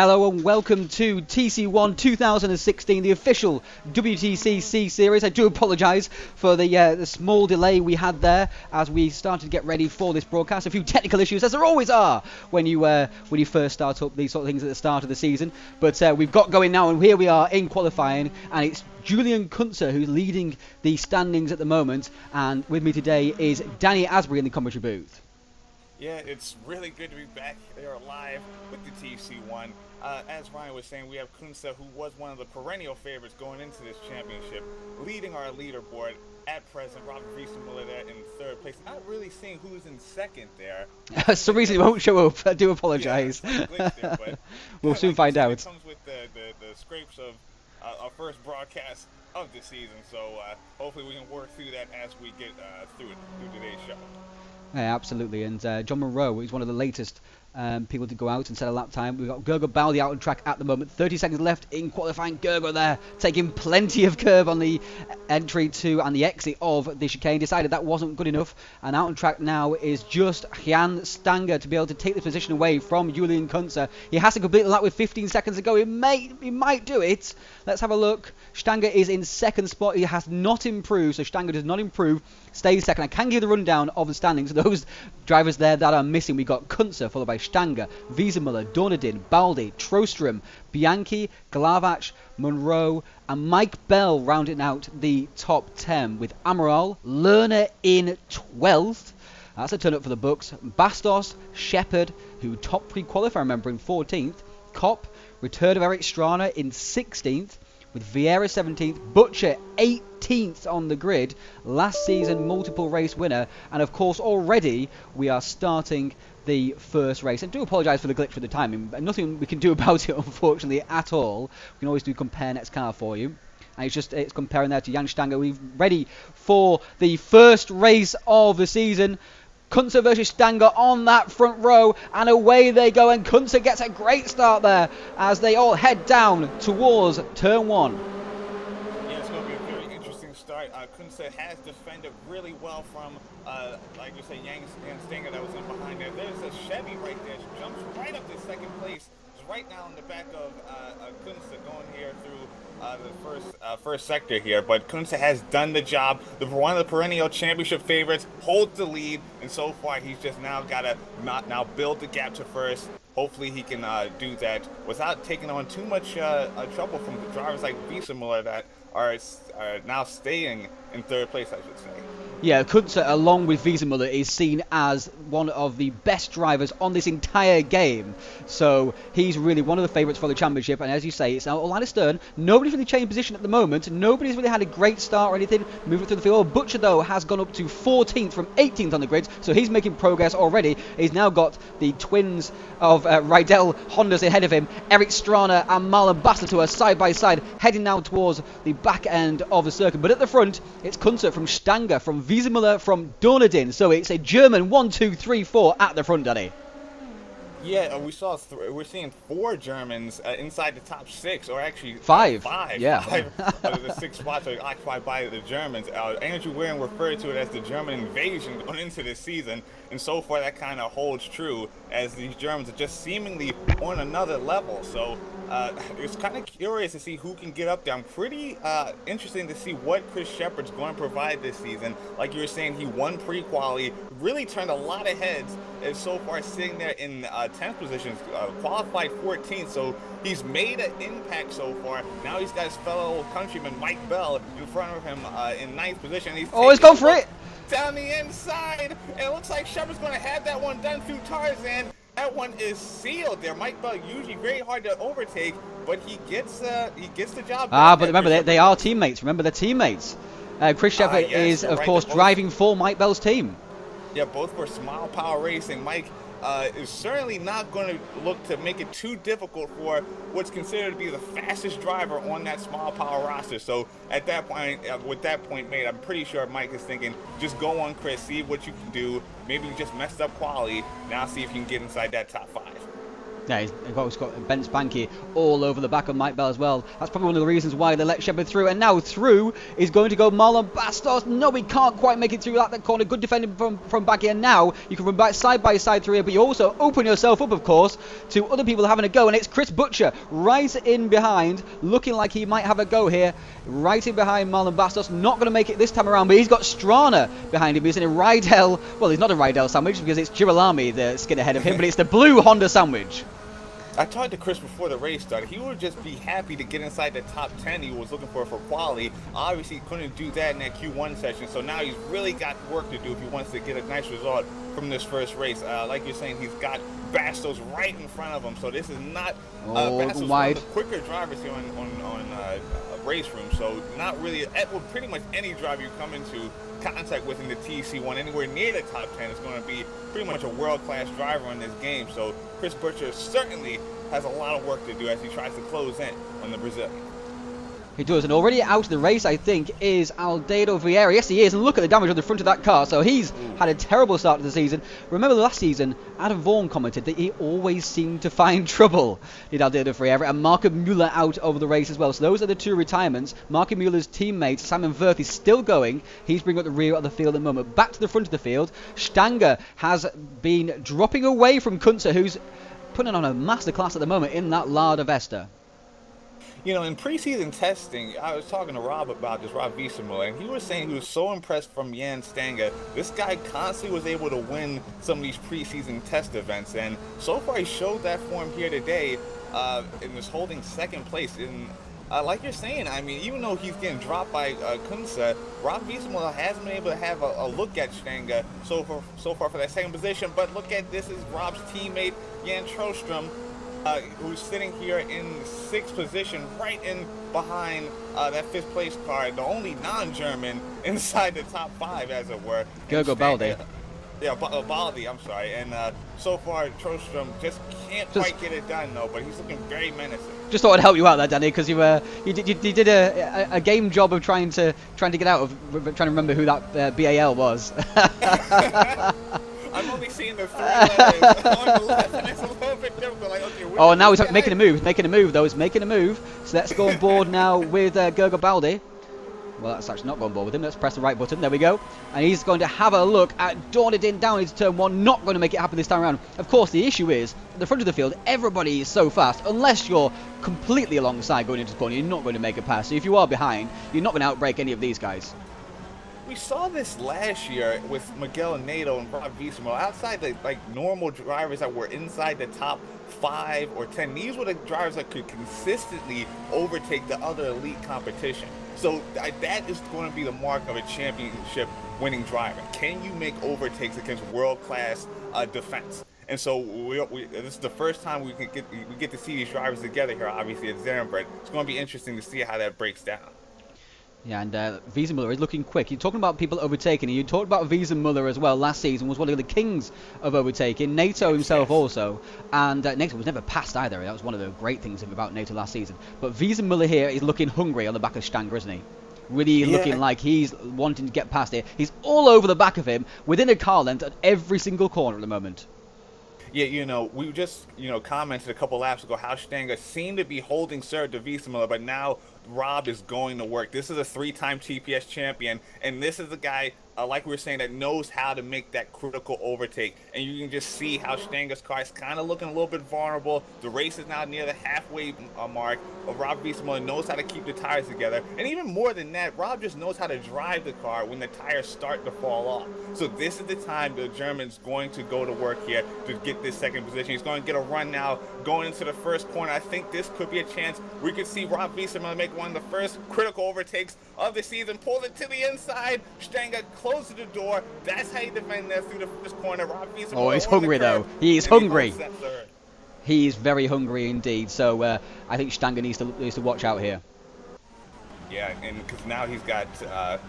Hello and welcome to TCOne 2016, the official WTCC series. I do apologise for the small delay we had there as we started to get ready for this broadcast. A few technical issues, as there always are when you first start up these sort of things at the start of the season. But we've got going now, and here we are in qualifying, and it's Julian Kunze who's leading the standings at the moment. And with me today is Danny Asbury in the commentary booth. Yeah, it's really good to be back there live with the TCOne. As Ryan was saying, we have Kunze, who was one of the perennial favorites going into this championship, leading our leaderboard at present. Robert Wiesenmuller there in third place. Not really seeing who's in second there. For some reason he won't show up. I do apologise. Yeah, there, but we'll soon find out. It comes with the scrapes of our first broadcast of the season, so hopefully we can work through that as we get through today's show. Yeah, absolutely. And John Monroe is one of the latest people to go out and set a lap time. We've got Gergo Baldi out on track at the moment. 30 seconds left in qualifying. Gergo there taking plenty of curve on the entry to and the exit of the chicane. Decided that wasn't good enough. And out on track now is just Jan Stanger to be able to take the position away from Julian Kunze. He has to complete the lap with 15 seconds to go. He might do it. Let's have a look. Stanger is in second spot. He has not improved. So Stanger does not improve. Stays second. I can give the rundown of the standings. Those drivers there that are missing. We've got Kunze followed by Stanger, Wiesenmuller, Dornadin, Baldi, Trostrom, Bianchi, Glavach, Monroe and Mike Bell rounding out the top 10 with Amaral, Lerner in 12th. That's a turn up for the books. Bastos, Shepard, who top pre-qualifier, remember, in 14th. Kopp, return of Eric Strana in 16th. With Vieira 17th, Butcher 18th on the grid, last season multiple race winner, and of course already we are starting the first race. And do apologise for the glitch with the timing, but nothing we can do about it unfortunately at all. We can always do compare next car for you. And it's comparing there to Jan Stanger. We're ready for the first race of the season. Kunze versus Stanger on that front row, and away they go, and Kunze gets a great start there as they all head down towards turn one. Yeah, it's going to be a very interesting start. Kunze has defended really well from, like you say, Jan Stanger that was in behind there. There's a Chevy right there, jumps right up to second place. It's right now in the back of Kunze going here through the first sector here, but Kunze has done the job. One of the perennial championship favorites holds the lead, and so far he's just now got to now build the gap to first. Hopefully he can do that without taking on too much trouble from the drivers like Wiesenmuller that are now staying in third place, I should say. Yeah, Kunze, along with Wiesenmuller, is seen as one of the best drivers on this entire game. So he's really one of the favourites for the championship. And as you say, it's now all line astern. Nobody's really changed position at the moment. Nobody's really had a great start or anything moving through the field. Butcher, though, has gone up to 14th from 18th on the grid. So he's making progress already. He's now got the twins of Rydell Hondas ahead of him. Eric Strana and Marlon Basler to are side by side, heading now towards the back end of the circuit. But at the front, it's Kunze from Stanger, from Wiesenmuller, from Dornadin. So it's a German 1, 2, 3, 4 at the front, Danny. Yeah, we're seeing 4 Germans inside the top 6, or actually 5. 5. Yeah. 5 of the 6 spots are occupied by the Germans. Andrew Waring referred to it as the German invasion going into this season, and so far that kind of holds true as these Germans are just seemingly on another level. So it's kind of curious to see who can get up there. I'm pretty interested to see what Chris Shepard's going to provide this season. Like you were saying, he won pre-quali, really turned a lot of heads, and so far sitting there in 10th position, qualified 14th, so he's made an impact so far. Now he's got his fellow countryman Mike Bell in front of him in 9th position. He's gone for it! Down the inside, and it looks like Shepard's going to have that one done through Tarzan. That one is sealed there. Mike Bell usually very hard to overtake, but he gets the job done. But remember, they are teammates. Remember, they're teammates. Chris Shepard is, of course, driving for Mike Bell's team. Yeah, both for Smile Power Racing. Mike is certainly not going to look to make it too difficult for what's considered to be the fastest driver on that Smile Power roster. So at that point, with that point made, I'm pretty sure Mike is thinking, just go on, Chris, see what you can do. Maybe you just messed up quality. Now see if you can get inside that top 5. Yeah, he's got Ben Spanky all over the back of Mike Bell as well. That's probably one of the reasons why they let Shepard through. And now through is going to go Marlon Bastos. No, he can't quite make it through that corner. Good defending from back here. Now you can run back side by side through here, but you also open yourself up, of course, to other people having a go. And it's Chris Butcher right in behind, looking like he might have a go here. Right in behind Marlon Bastos. Not going to make it this time around, but he's got Strana behind him. He's in a Rydell. Well, he's not a Rydell sandwich because it's Girolami, the skin ahead of him, but it's the blue Honda sandwich. I talked to Chris before the race started. He would just be happy to get inside the top 10 he was looking for quality. Obviously, he couldn't do that in that Q1 session, so now he's really got work to do if he wants to get a nice result from this first race. Like you're saying, he's got Bastos right in front of him, so this is not Bastos, one of the quicker drivers here on race room, so not really, well, pretty much any driver you come into contact with in the TCOne anywhere near the top 10 is going to be pretty much a world-class driver in this game. So Chris Butcher certainly has a lot of work to do as he tries to close in on the Brazilian. He does, and already out of the race, I think, is Aldedo Vieira. Yes, he is, and look at the damage on the front of that car. So he's had a terrible start to the season. Remember last season, Adam Vaughan commented that he always seemed to find trouble, did Aldedo Vieira, and Marco Müller out over the race as well. So those are the two retirements. Marco Müller's teammate, Simon Wirth, is still going. He's bringing up the rear of the field at the moment. Back to the front of the field. Stanger has been dropping away from Kunze, who's putting on a masterclass at the moment in that Lada Vesta. You know, in preseason testing, I was talking to Rob about this, Rob Wiesemüller, and he was saying he was so impressed from Jan Stanger. This guy constantly was able to win some of these preseason test events, and so far he showed that form here today and was holding second place. And like you're saying, I mean, even though he's getting dropped by Kunze, Rob Wiesemüller has been able to have a look at Stanger so far for that second position. But look at this is Rob's teammate, Jan Trostrom, who's sitting here in sixth position, right in behind that fifth place car, the only non-German inside the top five, as it were. Gergo Baldi. Yeah, Baldi, I'm sorry. And so far, Trostrom just can't quite get it done, though, but he's looking very menacing. Just thought I'd help you out there, Danny, because you did a game job of trying to get out of trying to remember who that BAL was. I'm only seeing the three letters on the left, and it's a little bit difficult. Like, okay, oh, now he's making a move. He's making a move, though. He's making a move. So let's go on board now with Gergo Baldi. Well, that's actually not going on board with him. Let's press the right button. There we go. And he's going to have a look at Dornadin down into turn one. Not going to make it happen this time around. Of course, the issue is, at the front of the field, everybody is so fast. Unless you're completely alongside going into the corner, you're not going to make a pass. So if you are behind, you're not going to outbrake any of these guys. We saw this last year with Miguel Nato and Rob Wiesemüller. Outside the normal drivers that were inside the top 5 or 10, these were the drivers that could consistently overtake the other elite competition. So that is going to be the mark of a championship winning driver. Can you make overtakes against world-class defense? And so this is the first time we get to see these drivers together here, obviously, at Zandvoort. It's going to be interesting to see how that breaks down. Yeah, and Wiesemüller is looking quick. You're talking about people overtaking, and you talked about Wiesemüller as well last season, was one of the kings of overtaking. Nato himself also, and Nato was never passed either. That was one of the great things about Nato last season. But Wiesemüller here is looking hungry on the back of Stanger, isn't he? Really looking like he's wanting to get past it. He's all over the back of him, within a car length at every single corner at the moment. Yeah, you know, we just, commented a couple laps ago how Stanger seemed to be holding serve to Wiesemüller, but now Rob is going to work. This is a 3-time TPS champion, and this is a guy, like we were saying, that knows how to make that critical overtake. And you can just see how Stanger's car is kind of looking a little bit vulnerable. The race is now near the halfway mark. Rob Wiesemüller knows how to keep the tires together. And even more than that, Rob just knows how to drive the car when the tires start to fall off. So this is the time the German's going to go to work here to get this second position. He's going to get a run now going into the first corner. I think this could be a chance we could see Rob Wiesemüller make one of the first critical overtakes of the season. Pulls it to the inside. Stanger closes the door. That's how you defend that through the first corner. Rob Wiesemüller. Oh, he's hungry though. He is hungry. He is very hungry indeed. So I think Stanger needs to watch out here. Yeah, and because now he's got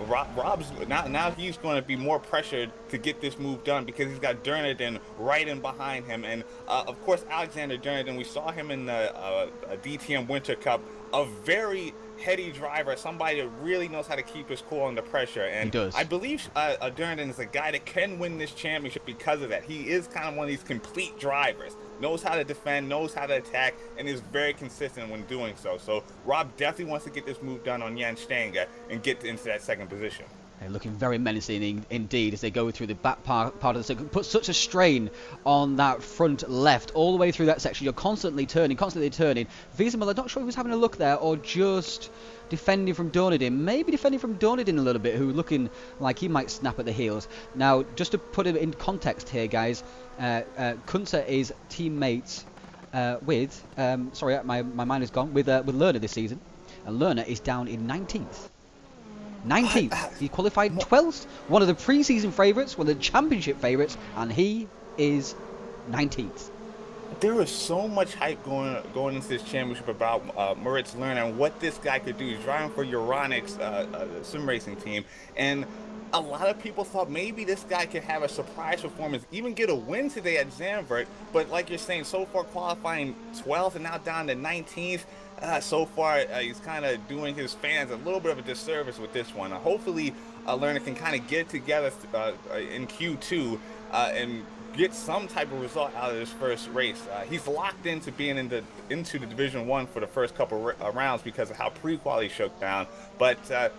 Rob's now he's going to be more pressured to get this move done because he's got Dornadin right in behind him, and of course Alexander Dornadin. We saw him in the DTM Winter Cup a very heady driver, somebody that really knows how to keep his cool under pressure. And He does. I believe Durden is a guy that can win this championship because of that. He is kind of one of these complete drivers. Knows how to defend, knows how to attack, and is very consistent when doing so. So Rob definitely wants to get this move done on Jan Stenger and get into that second position. They're looking very menacing indeed as they go through the back part of the circuit. Put such a strain on that front left all the way through that section. You're constantly turning. Wiesemuller, not sure if he was having a look there or just defending from Dornadin. Maybe defending from Dornadin a little bit, who looking like he might snap at the heels. Now, just to put it in context here, guys, Kunze is teammates with, sorry, my mind is gone, with Lerner this season. And Lerner is down in 19th. 19th. He qualified 12th. One of the pre-season favourites, one of the championship favourites, and he is 19th. There was so much hype going into this championship about Moritz Lerner and what this guy could do. He's driving for Euronics, sim racing team, and a lot of people thought maybe this guy could have a surprise performance, even get a win today at Zandvoort. But like you're saying, so far qualifying 12th and now down to 19th. So far, he's kind of doing his fans a little bit of a disservice with this one. Hopefully, Lerner can kind of get together in Q2 and get some type of result out of this first race. He's locked into being into the Division 1 for the first couple rounds because of how pre-quali shook down, but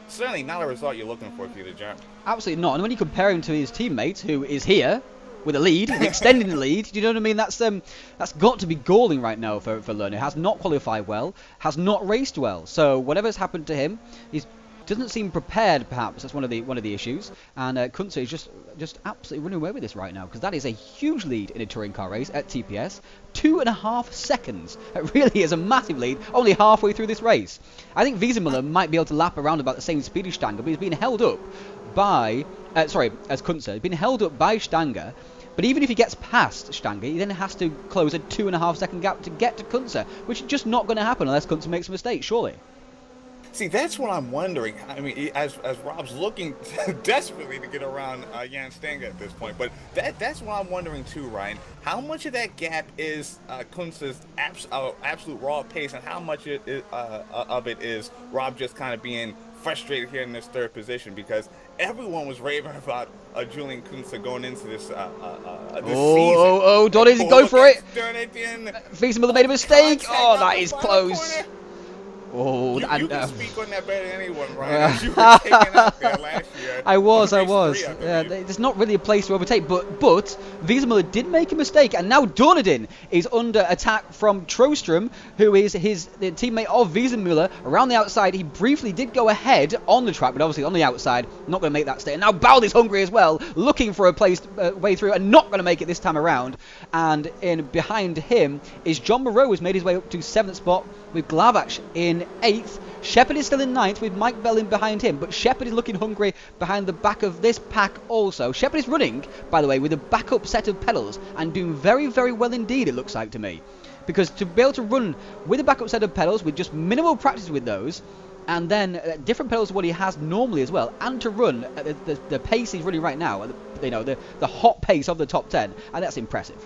certainly not a result you're looking for if you're the German. Absolutely not. And when you compare him to his teammates, who is here with a lead, extending the lead, do you know what I mean? That's got to be galling right now for Lerner. Has not qualified well, has not raced well. So whatever's happened to him, he doesn't seem prepared. Perhaps that's one of the issues. And Kunze is just absolutely running away with this right now, because that is a huge lead in a touring car race at TPS. 2.5 seconds. It really is a massive lead. Only halfway through this race. I think Wiesemuller might be able to lap around about the same speed as Stanger, but he's been held up by as Kunze. He's been held up by Stanger. But even if he gets past Stanger, he then has to close a 2.5 second gap to get to Kunze, which is just not going to happen unless Kunze makes a mistake, surely. See, that's what I'm wondering. I mean, as Rob's looking desperately to get around Jan Stenger at this point, but that's what I'm wondering too, Ryan. How much of that gap is Kunze's absolute raw pace, and how much of it is Rob just kind of being frustrated here in this third position? Because everyone was raving about Julian Kunze going into this season. Donny, go for it. Wiesemuller made a mistake. That is close. Corner. Oh, you can speak on that better than anyone, Ryan. You were taken out there last year. I was. Yeah, there's not really a place to overtake, but Wiesemuller did make a mistake, and now Dornadin is under attack from Trostrom, who is the teammate of Wiesemuller around the outside. He briefly did go ahead on the track, but obviously on the outside, not going to make that stay. And now Baldi's hungry as well, looking for a place way through, and not going to make it this time around. And behind him is John Moreau, who's made his way up to 7th spot, with Glavach in 8th. Shepard is still in 9th with Mike Bell in behind him, but Shepard is looking hungry behind the back of this pack also. Shepard is running, by the way, with a backup set of pedals and doing very, very well indeed, it looks like to me. Because to be able to run with a backup set of pedals with just minimal practice with those, and then different pedals to what he has normally as well, and to run at the pace he's running right now, the hot pace of the top 10, and that's impressive.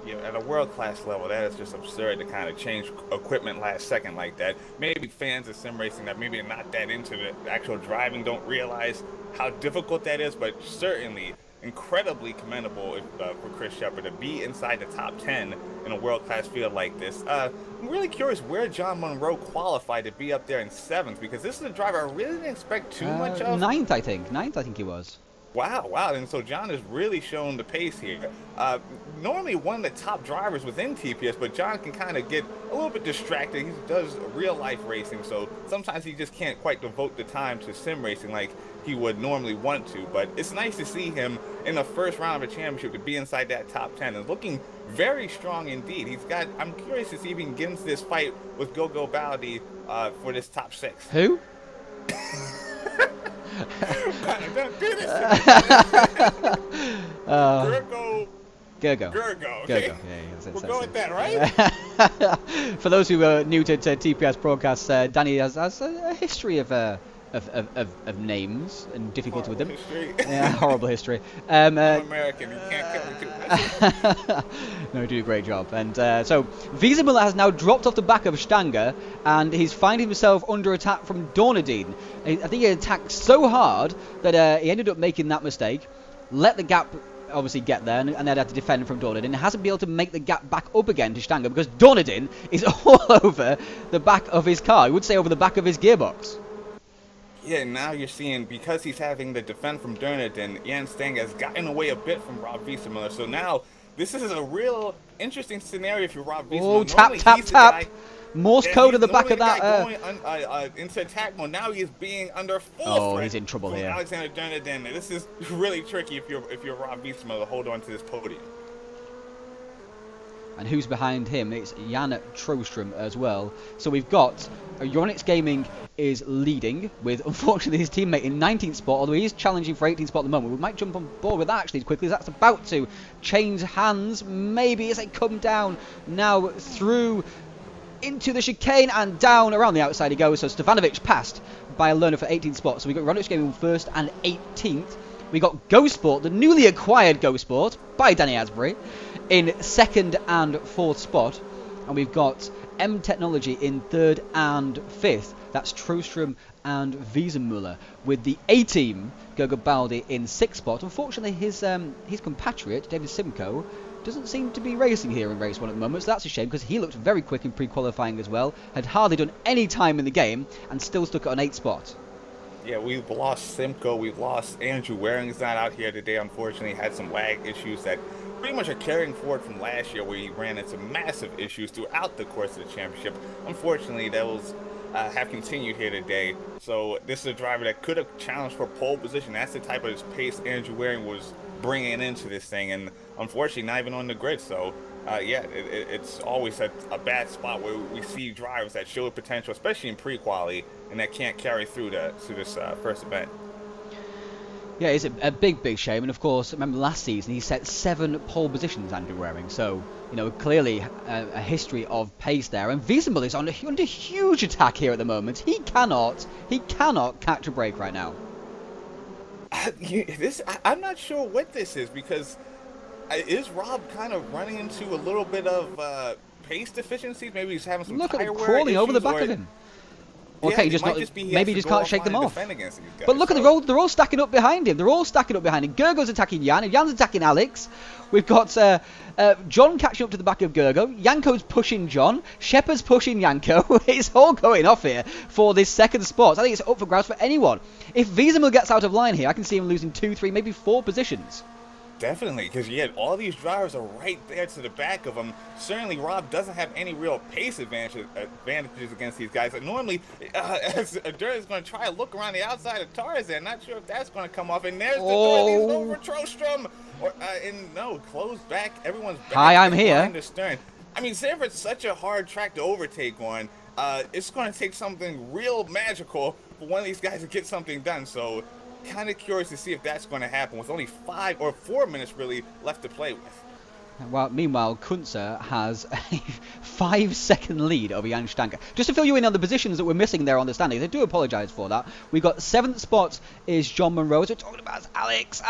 Yeah, at a world-class level, that is just absurd to kind of change equipment last second like that. Maybe fans of sim racing that maybe are not that into the actual driving don't realize how difficult that is, but certainly incredibly commendable for Chris Shepard to be inside the top 10 in a world-class field like this. I'm really curious where John Monroe qualified to be up there in 7th, because this is a driver I really didn't expect too much of. 9th, I think he was. Wow. And so John has really shown the pace here. Normally one of the top drivers within TPS, but John can kind of get a little bit distracted. He does real-life racing, so sometimes he just can't quite devote the time to sim racing like he would normally want to. But it's nice to see him in the first round of a championship to be inside that top 10 and looking very strong indeed. I'm curious to see if he can get into this fight with Gogo Baldi for this top 6. Who? Gergo. Okay. Yeah, we'll go with that, right? For those who are new to TPS broadcasts, Danny has a history of of names and difficulty with them. History. Yeah, horrible history. I'm American. You can't kill me too much. No, you do a great job. And so Wiesenmüller has now dropped off the back of Stanger, and he's finding himself under attack from Dornadine. I think he attacked so hard that he ended up making that mistake, let the gap obviously get there, and then had to defend from Dornadine. He hasn't been able to make the gap back up again to Stanger because Dornadine is all over the back of his car. I would say over the back of his gearbox. Yeah, now you're seeing, because he's having the defend from Dornadine, Jan Stanger has gotten away a bit from Rob Wiesenmüller. So now, this is a real interesting scenario if you're Rob Wiesenmüller. Oh, tap. Morse code at the back of that. Going into attack mode. Now he's being under full threat. He's in trouble here. Alexander Dornadine. This is really tricky if you're Rob Wiesenmüller to hold on to this podium. And who's behind him? It's Jan Trostrom as well. So we've got Euronics Gaming is leading with, unfortunately, his teammate in 19th spot, although he is challenging for 18th spot at the moment. We might jump on board with that actually as quickly as that's about to change hands, maybe, as they come down now through into the chicane and down around the outside he goes. So Stefanovic passed by a learner for 18th spot. So we've got Euronics Gaming first and 18th. We got Go Sport, the newly acquired Go Sport by Danny Asbury, in second and fourth spot, and we've got M Technology in third and fifth. That's Trostrom and Wiesenmüller, with the A team Gogo Baldi in sixth spot. Unfortunately, his compatriot David Simcoe doesn't seem to be racing here in race one at the moment, so that's a shame because he looked very quick in pre-qualifying as well. Had hardly done any time in the game and still stuck it on 8th spot. Yeah, we've lost Simcoe, we've lost Andrew Waring's not out here today, unfortunately. Had some lag issues that pretty much are carrying forward from last year, where he ran into massive issues throughout the course of the championship. Unfortunately, those have continued here today. So this is a driver that could have challenged for pole position. That's the type of pace Andrew Waring was bringing into this thing, and unfortunately not even on the grid. So it's always a bad spot where we see drivers that show potential, especially in pre-quali, and that can't carry through to this first event. Yeah, it's a big shame. And of course, remember last season he set 7 pole positions, Andrew Waring. So, you know, clearly a history of pace there. And Wiesenmüller is under huge attack here at the moment. He cannot catch a break right now. I'm not sure what this is, because is Rob kind of running into a little bit of pace deficiencies? Maybe he's having some look at tire him wear crawling issues, over the back of him. Okay, yeah, maybe he just can't shake them off. But look at at they're all stacking up behind him. Gergo's attacking Jan, and Jan's attacking Alex. We've got John catching up to the back of Gergo. Janko's pushing John. Shepard's pushing Janko. It's all going off here for this second spot. I think it's up for grabs for anyone. If Wiesenmüller gets out of line here, I can see him losing 2, 3, maybe 4 positions. Definitely, because all these drivers are right there to the back of him. Certainly, Rob doesn't have any real pace advantages against these guys. Normally, Dirt is going to try to look around the outside of Tarzan. Not sure if that's going to come off. And there's the door. He's over Trostrom. Closed back. Everyone's back. Hi, I'm here. The stern. I mean, Zandvoort's such a hard track to overtake on. It's going to take something real magical for one of these guys to get something done. So, kind of curious to see if that's going to happen with only 5 or 4 minutes really left to play with. Well, meanwhile, Kunze has a 5-second lead over Jan Stanker. Just to fill you in on the positions that we're missing there on the standings, I do apologise for that. We've got 7th spot is John Monroe. As we're talking about Alex.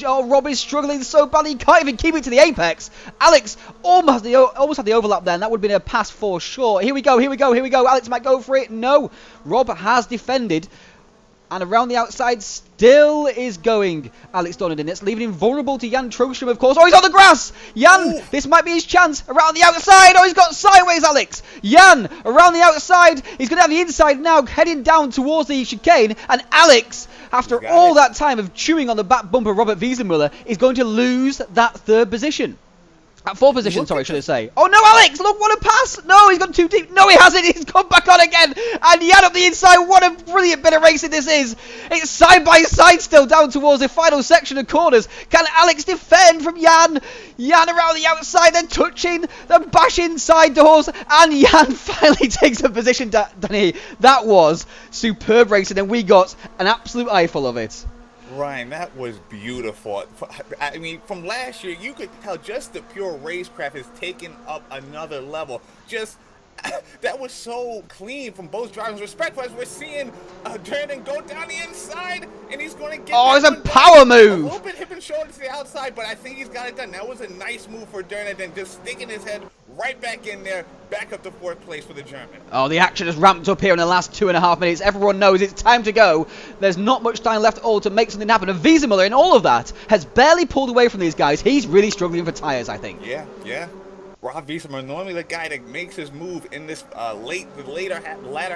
Rob is struggling so badly, he can't even keep it to the apex. Alex almost had the overlap there, and that would have been a pass for sure. Here we go. Alex might go for it. No. Rob has defended. And around the outside still is going Alex Dornadine. It's leaving him vulnerable to Jan Trostrom, of course. Oh, he's on the grass! Jan, this might be his chance. Around the outside. Oh, he's got sideways, Alex. Jan, around the outside. He's going to have the inside now, heading down towards the chicane. And Alex, after all that time of chewing on the back bumper, Robert Wiesenmüller, is going to lose that 3rd position. At 4th position, sorry, should I say. Oh, no, Alex! Look, what a pass! No, he's gone too deep. No, he hasn't. He's come back on again. And Jan up the inside. What a brilliant bit of racing this is. It's side by side still down towards the final section of corners. Can Alex defend from Jan? Jan around the outside, then touching, then bashing side doors. And Jan finally takes a position, Danny. That was superb racing, and we got an absolute eyeful of it. Ryan, that was beautiful. I mean, from last year, you could tell just the pure racecraft has taken up another level. Just That was so clean from both drivers. Respectful as we're seeing Durden go down the inside, and he's going to get Oh, that it's a one power back. A move. little bit hip and shoulder to the outside, but I think he's got it done. That was a nice move for Durden, just sticking his head right back in there, back up to 4th place for the German. Oh, the action has ramped up here in the last 2.5 minutes. Everyone knows it's time to go. There's not much time left at all to make something happen. And Wiesemuller, in all of that, has barely pulled away from these guys. He's really struggling for tyres, I think. Yeah. Rob Wiesemuller, normally the guy that makes his latter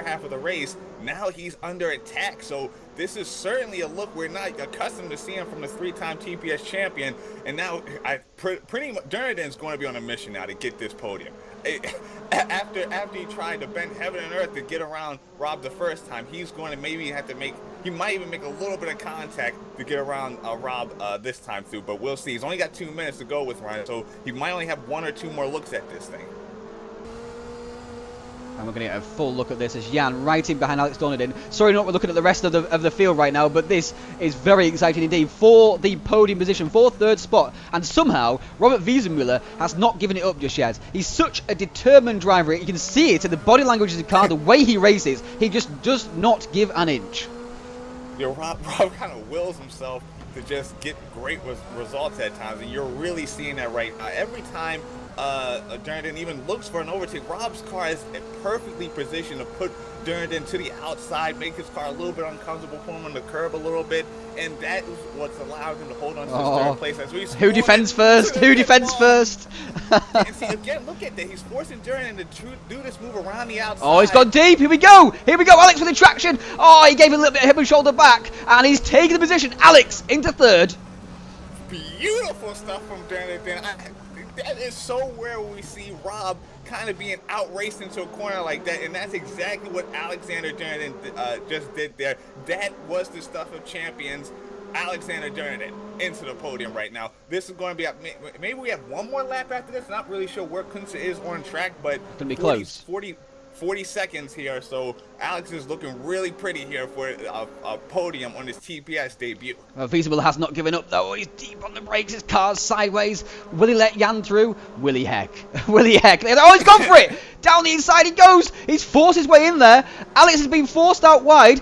half of the race. Now he's under attack, so this is certainly a look we're not accustomed to seeing from the 3-time TPS champion. And now, pretty much, Durden's going to be on a mission now to get this podium. After he tried to bend heaven and earth to get around Rob the first time, he's going to maybe have to he might even make a little bit of contact to get around Rob this time through, but we'll see. He's only got 2 minutes to go with Ryan, so he might only have 1 or 2 more looks at this thing. And we're going to get a full look at this as Jan right in behind Alex Donadin. Sorry not we're looking at the rest of the field right now, but this is very exciting indeed for the podium position, for 3rd spot. And somehow, Robert Wiesemuller has not given it up just yet. He's such a determined driver. You can see it in the body language of the car, the way he races. He just does not give an inch. Rob kind of wills himself to just get great results at times, and you're really seeing that right now. Every time Durden even looks for an overtake, Rob's car is perfectly positioned to put Durden to the outside, make his car a little bit uncomfortable for him on the curb a little bit, and that is what's allowed him to hold on to his 3rd place. As we Who defends first? Who defends first? And see, again, look at that. He's forcing Durden to do this move around the outside. Oh, he's gone deep. Here we go. Alex with the traction. Oh, he gave a little bit of hip and shoulder back, and he's taking the position. Alex into 3rd. Beautiful stuff from Durden. That is so rare when we see Rob kind of being outraced into a corner like that, and that's exactly what Alexander Durden just did there. That was the stuff of champions. Alexander Durden into the podium right now. This is going to be maybe we have 1 more lap after this. Not really sure where Kunze is on track, but it's going to be close. 40 seconds here, so Alex is looking really pretty here for a podium on his TPS debut. Wiesemuller has not given up though. He's deep on the brakes, his car's sideways. Will he let Jan through? Will he heck? Oh, he's gone for it! Down the inside he goes! He's forced his way in there. Alex has been forced out wide.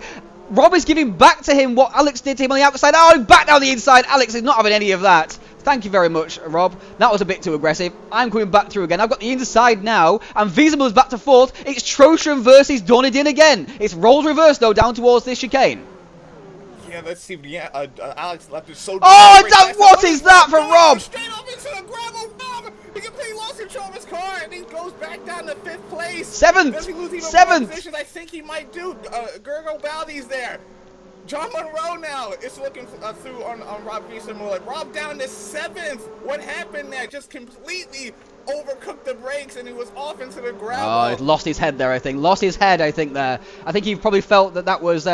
Rob is giving back to him what Alex did to him on the outside. Oh, back down the inside. Alex is not having any of that. Thank you very much, Rob. That was a bit too aggressive. I'm coming back through again. I've got the inside now, and Wiesemuller's back to 4th. It's Trostrom versus Donadin again. It's roles reversed, though, down towards this chicane. Yeah, let's see. Yeah, Alex left it so. Oh, what is that from Rob? Straight up into the gravel. Rob, he completely lost control of his car, and he goes back down to 5th place. 7th. Does he lose even 7th. more positions? I think he might do. Gergo Baldi's there. John Monroe now is looking through on Rob Wiesemuller. Rob down to 7th. What happened there? Just completely overcooked the brakes, and he was off into the gravel. Oh, he's lost his head there, I think. I think he probably felt that was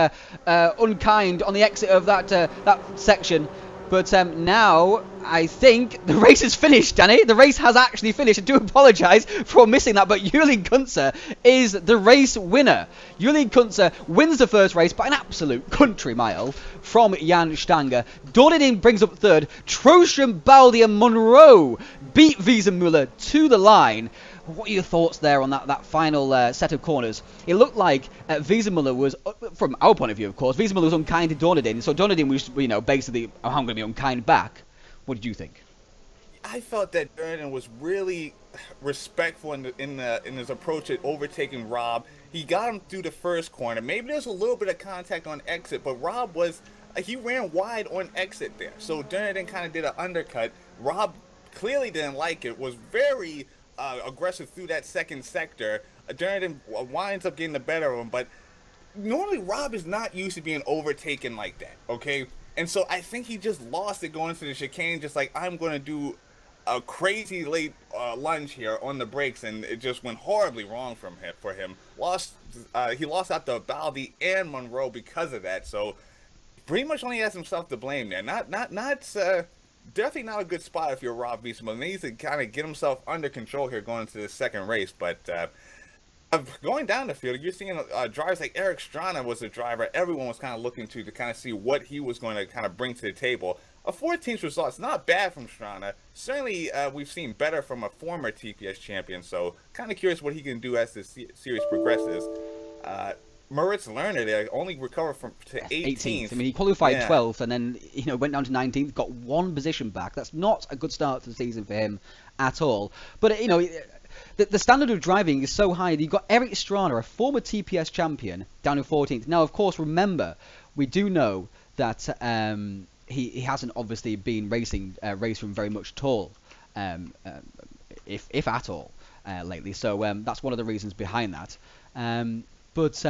unkind on the exit of that section. But now, I think the race is finished, Danny. The race has actually finished. I do apologise for missing that, but Jürgen Kunze is the race winner. Jürgen Kunze wins the first race by an absolute country mile from Jan Stanger. Donadin brings up 3rd. Trostrom, Baldi and Monroe beat Wiesemuller to the line. What are your thoughts there on that final set of corners? It looked like Wiesemuller was, from our point of view, of course, Wiesemuller was unkind to Donadin, so Donadin was, basically, I'm going to be unkind back. What did you think? I felt that Durden was really respectful in his approach at overtaking Rob. He got him through the first corner. Maybe there's a little bit of contact on exit, but Rob he ran wide on exit there. So Durden kind of did an undercut. Rob clearly didn't like it, was very aggressive through that second sector. Durden winds up getting the better of him, but normally Rob is not used to being overtaken like that, okay? And so I think he just lost it going to the chicane, just like, I'm going to do a crazy late lunge here on the brakes, and it just went horribly wrong for him. He lost out to Baldi and Monroe because of that, so pretty much only has himself to blame there. Definitely not a good spot if you're Rob Wiesemuller. He needs to kind of get himself under control here going into the second race, but Going down the field, you're seeing drivers like Eric Strana was a driver everyone was kind of looking to kind of see what he was going to kind of bring to the table. A 14th result is not bad from Strana. Certainly, we've seen better from a former TPS champion, so kind of curious what he can do as the series progresses. Moritz Lerner there only recovered to 18th. I mean, he qualified 12th and then went down to 19th, got one position back. That's not a good start to the season for him at all. But the standard of driving is so high. You've got Eric Strana, a former TPS champion, down in 14th. Now, of course, remember, we do know that he hasn't obviously been racing from very much at all, if at all, lately. So that's one of the reasons behind that. But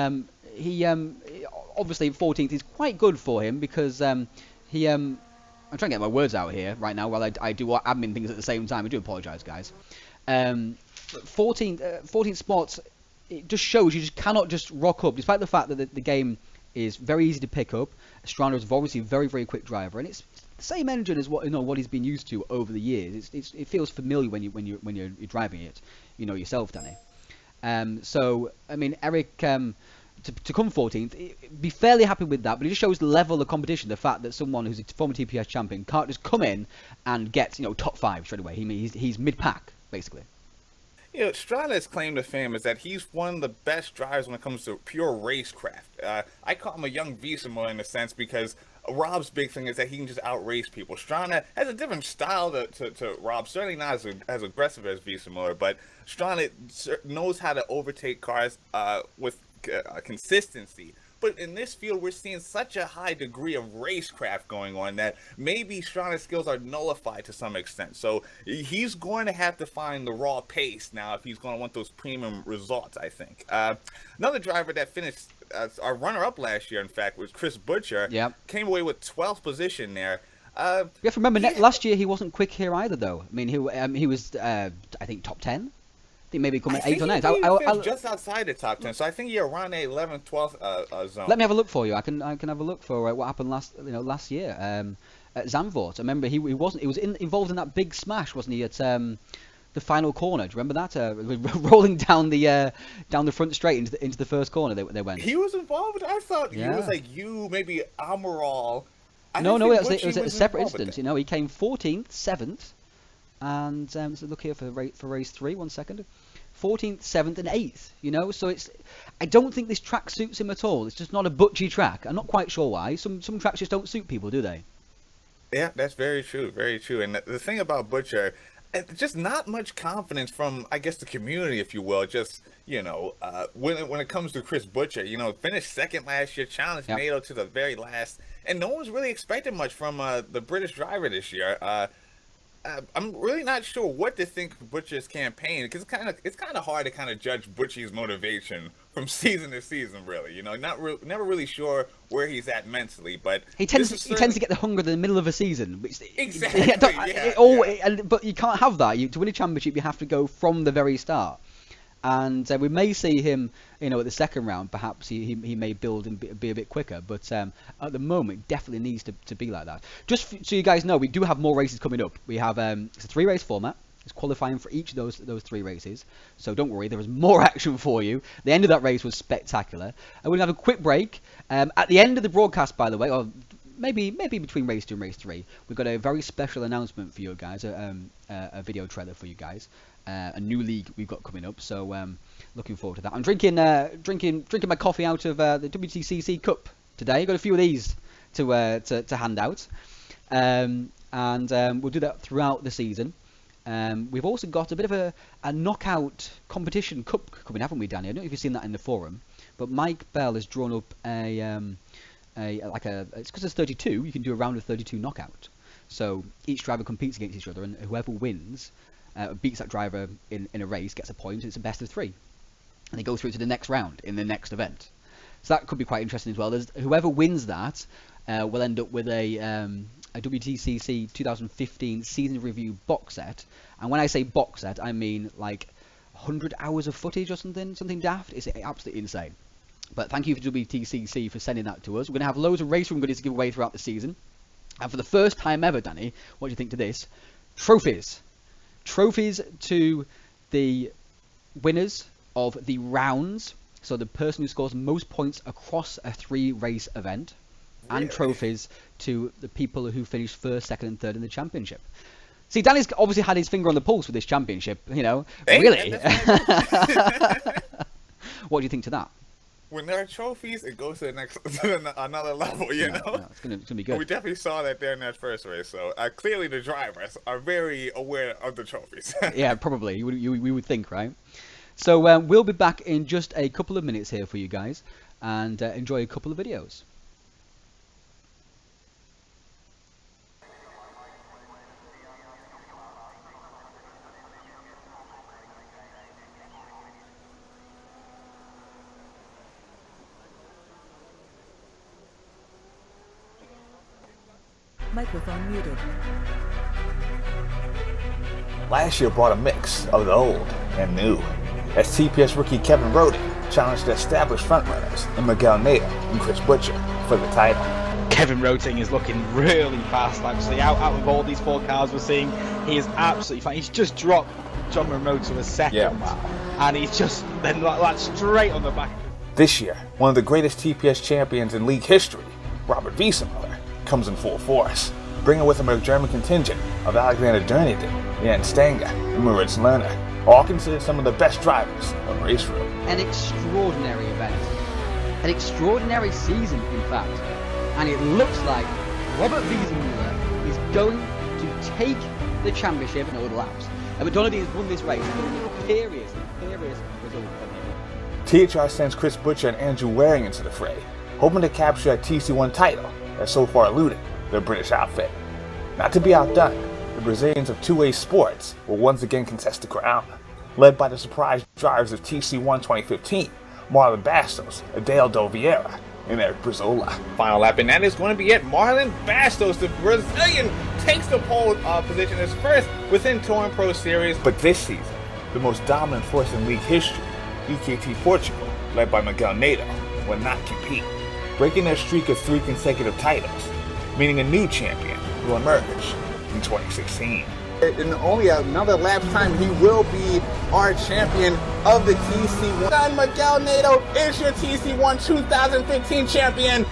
he obviously 14th is quite good for him because I'm trying to get my words out here right now while I do admin things at the same time. I do apologise, guys. 14th spots, it just shows you just cannot just rock up, despite the fact that the game is very easy to pick up. Strana is obviously a very, very quick driver, and it's the same engine as what he's been used to over the years. It feels familiar when you're driving it, yourself, Danny. So I mean, Eric, to come 14th, be fairly happy with that, but it just shows the level of competition. The fact that someone who's a former TPS champion can't just come in and get top 5 straight away. He's mid-pack basically. Strana's claim to fame is that he's one of the best drivers when it comes to pure racecraft. I call him a young Wiesema in a sense because Rob's big thing is that he can just outrace people. Strana has a different style to Rob, certainly not as aggressive as Wiesema, but Strana knows how to overtake cars with consistency. But in this field, we're seeing such a high degree of racecraft going on that maybe Strana's skills are nullified to some extent. So he's going to have to find the raw pace now if he's going to want those premium results, I think. Another driver that finished our runner-up last year, in fact, was Chris Butcher. Yep. Came away with 12th position there. You have to remember, last year he wasn't quick here either, though. I mean, he was, I think, top 10. I think maybe coming 8 or 9. I just outside the top 10, so I think you're around the 11th, 12th zone. Let me have a look for you. I can have a look for what happened last year at Zandvoort. I remember he was involved in that big smash, wasn't he? At the final corner. Do you remember that? Rolling down the front straight into the first corner. They went. He was involved. I thought he was like maybe Amaral. No, it was a separate instance. He came 14th, 7th. And so look here for race 3. 1 second. 14th, 7th, and 8th. So I don't think this track suits him at all. It's just not a butchy track. I'm not quite sure why. Some tracks just don't suit people, do they? Yeah, that's very true. Very true. And the thing about Butcher, just not much confidence from, I guess, the community, if you will. Just when it comes to Chris Butcher, finished second last year, challenged NATO to the very last, and no one's really expected much from the British driver this year. I'm really not sure what to think of Butcher's campaign because it's kind of hard to kind of judge Butcher's motivation from season to season. Really, never really sure where he's at mentally. But he tends to get the hunger in the middle of a season. Which, exactly. But you can't have that. To win a championship, you have to go from the very start. And we may see him, at the second round. Perhaps he may build and be a bit quicker. But at the moment, it definitely needs to be like that. Just so you guys know, we do have more races coming up. We have it's a 3-race format. It's qualifying for each of those 3 races. So don't worry, there is more action for you. The end of that race was spectacular. And we're going to have a quick break. At the end of the broadcast, by the way, or maybe between race 2 and race 3, we've got a very special announcement for you guys, a video trailer for you guys. A new league we've got coming up, so looking forward to that. I'm drinking my coffee out of the WTCC cup today. Got a few of these to hand out, and we'll do that throughout the season. We've also got a bit of a knockout competition cup coming, haven't we, Danny? I don't know if you've seen that in the forum, but Mike Bell has drawn up it's because there's 32. You can do a round of 32 knockout. So each driver competes against each other, and whoever wins. Beats that driver in a race, gets a point. It's a best of 3, and they go through to the next round in the next event. So that could be quite interesting as well. Whoever wins that will end up with a WTCC 2015 season review box set. And when I say box set, I mean like 100 hours of footage or something daft. It's absolutely insane. But thank you for WTCC for sending that to us. We're going to have loads of race room goodies to give away throughout the season. And for the first time ever, Danny, what do you think to this? Trophies to the winners of the rounds. So the person who scores most points across a 3-race event, and trophies to the people who finished first, second, and third in the championship. See, Danny's obviously had his finger on the pulse with this championship. You know, really. What do you think to that? When there are trophies, it goes to the next another level. You know, yeah, it's gonna be good. We definitely saw that there in that first race. So clearly, the drivers are very aware of the trophies. Yeah, probably. We would think, right? So we'll be back in just a couple of minutes here for you guys, and enjoy a couple of videos. Microphone muted. Last year brought a mix of the old and new, as TPS rookie Kevin Roden challenged the established frontrunners in Miguel Nato and Chris Butcher for the title. Kevin Roden is looking really fast, actually. Out of all these 4 cars we're seeing, he is absolutely fine. He's just dropped John Monroe to a second, and he's just then like straight on the back. This year, one of the greatest TPS champions in league history, Robert Wiesenmiller, comes in full force, bringing with him a German contingent of Alexander Durniden, Jan Stenger, and Moritz Lerner, all considered some of the best drivers on race road. An extraordinary event. An extraordinary season, in fact. And it looks like Robert Wiesenmiller is going to take the championship in all the laps. But Donnelly has won this race. It's an imperious result. THR sends Chris Butcher and Andrew Waring into the fray, hoping to capture a TCOne title that so far eluded their British outfit. Not to be outdone, the Brazilians of 2A Sports will once again contest the crown, led by the surprise drivers of TCOne 2015, Marlon Bastos, Adaldo Vieira, and Eric Brizola. Final lap, and that is going to be it. Marlon Bastos, the Brazilian, takes the pole position as first within Touring Pro Series. But this season, the most dominant force in league history, EKT Portugal, led by Miguel Nato, will not compete, breaking their streak of 3 consecutive titles, meaning a new champion will emerge in 2016. In only another lap's time, he will be our champion of the TC1. Miguel Nato is your TC1 2015 champion.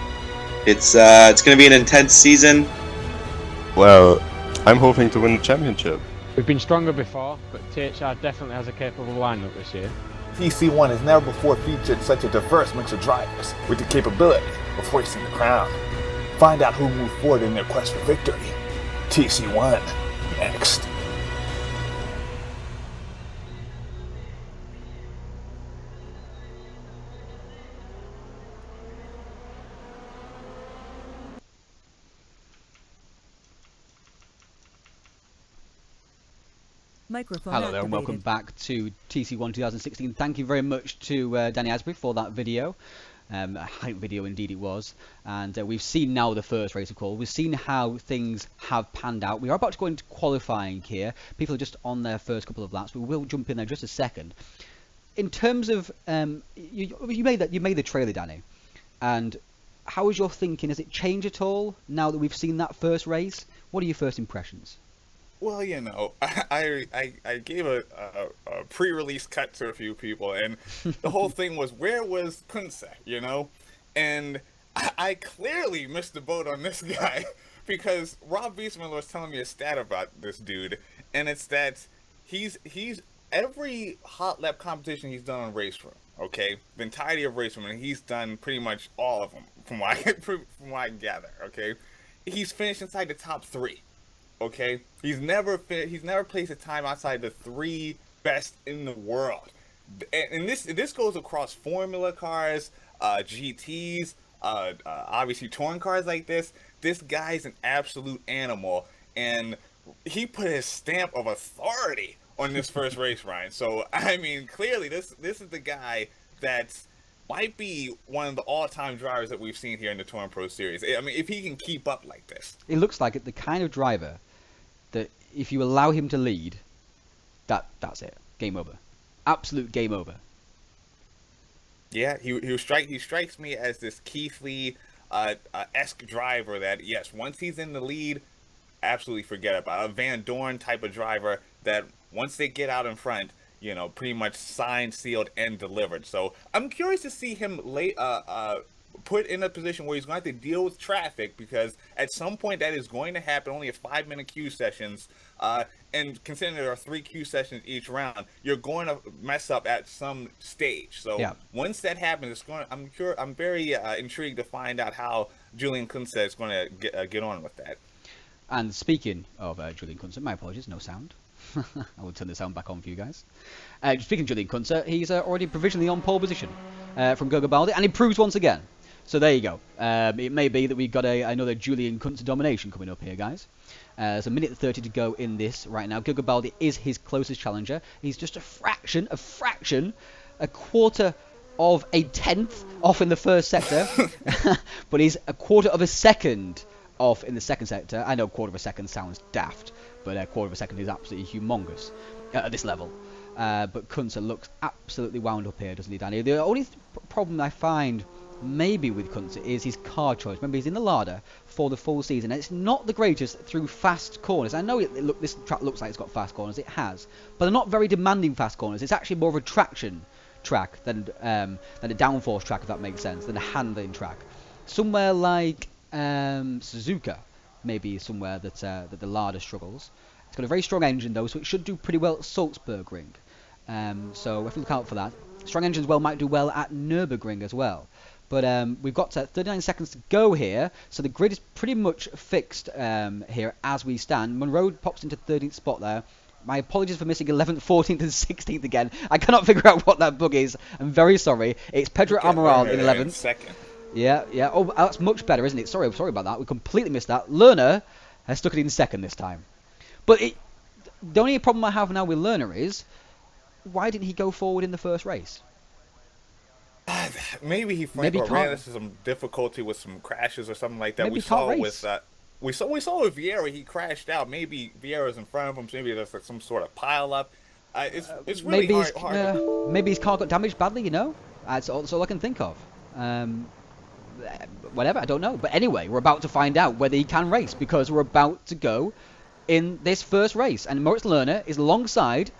It's going to be an intense season. Well, I'm hoping to win the championship. We've been stronger before, but THR definitely has a capable lineup this year. TC1 has never before featured such a diverse mix of drivers with the capability of hoisting the crown. Find out who moved forward in their quest for victory. TC1 next. Microphone Hello there, and activated. welcome back to TC1 2016. Thank you very much to Danny Asbury for that video. A hype video indeed it was. And we've seen now the first race, of course. We've seen how things have panned out. We are about to go into qualifying here. People are just on their first couple of laps. We will jump in there just a second. In terms of you made the trailer, Danny, and how is your thinking? Has it changed at all now that we've seen that first race? What are your first impressions? Well, you know, I gave a pre-release cut to a few people, and the whole thing was, where was Kunze, you know? And I clearly missed the boat on this guy, because Rob Wiesman was telling me a stat about this dude, and it's that he's every hot lap competition he's done on Race Room, okay? The entirety of Race Room, and he's done pretty much all of them, from what I can gather, okay? He's finished inside the top 3. Okay, he's never placed a time outside the 3 best in the world, and this goes across formula cars, GTs, obviously touring cars like this. This guy's an absolute animal, and he put his stamp of authority on this first race, Ryan. So I mean, clearly this is the guy that might be one of the all-time drivers that we've seen here in the Touring Pro Series. I mean, if he can keep up like this, it looks like the kind of driver that if you allow him to lead, that's it. Game over. Absolute game over. Yeah, he strikes me as this Keith Lee esque driver that, yes, once he's in the lead, absolutely forget about it. A Van Dorn type of driver that once they get out in front, pretty much signed, sealed, and delivered. So I'm curious to see him put in a position where he's going to have to deal with traffic, because at some point that is going to happen. Only a 5-minute queue sessions, and considering there are 3 queue sessions each round, you're going to mess up at some stage. So once that happens, I'm very intrigued to find out how Julian Kunze is going to get on with that. And speaking of Julian Kunze, my apologies, no sound. I will turn the sound back on for you guys. Speaking of Julian Kunze, he's already provisionally on pole position from Gogo Baldi, and he proves once again. So there you go. It may be that we've got another Julian Kunze domination coming up here, guys. There's a minute 30 to go in this right now. Gogo Baldi is his closest challenger. He's just a quarter of a tenth off in the first sector, but he's a quarter of a second off in the second sector. I know quarter of a second sounds daft, but a quarter of a second is absolutely humongous at this level. But Kunze looks absolutely wound up here, doesn't he, Danny? The only problem I find maybe with Kunze is his car choice. Remember, he's in the Lada for the full season, and it's not the greatest through fast corners. I know this track looks like it's got fast corners. It has, but they're not very demanding fast corners. It's actually more of a traction track than a downforce track, if that makes sense, than a handling track. Somewhere like Suzuka, maybe somewhere that the Lada struggles. It's got a very strong engine though, so it should do pretty well at Salzburgring. So we have to look out for that. Strong engines might do well at Nürburgring as well. But we've got 39 seconds to go here, so the grid is pretty much fixed here as we stand. Monroe pops into 13th spot there. My apologies for missing 11th, 14th, and 16th again. I cannot figure out what that bug is. I'm very sorry. It's Pedro Amaral in 11th. Second. Yeah. Oh, that's much better, isn't it? Sorry about that. We completely missed that. Lerner has stuck it in second this time. But the only problem I have now with Lerner is, why didn't he go forward in the first race? Maybe he ran into some difficulty with some crashes or something like that. Maybe we saw with Vieira, he crashed out. Maybe Vieira's in front of him, so maybe there's like some sort of pile up. It's really hard. Maybe his car got damaged badly, That's all I can think of. Whatever, I don't know. But anyway, we're about to find out whether he can race, because we're about to go in this first race. And Moritz Lerner is alongside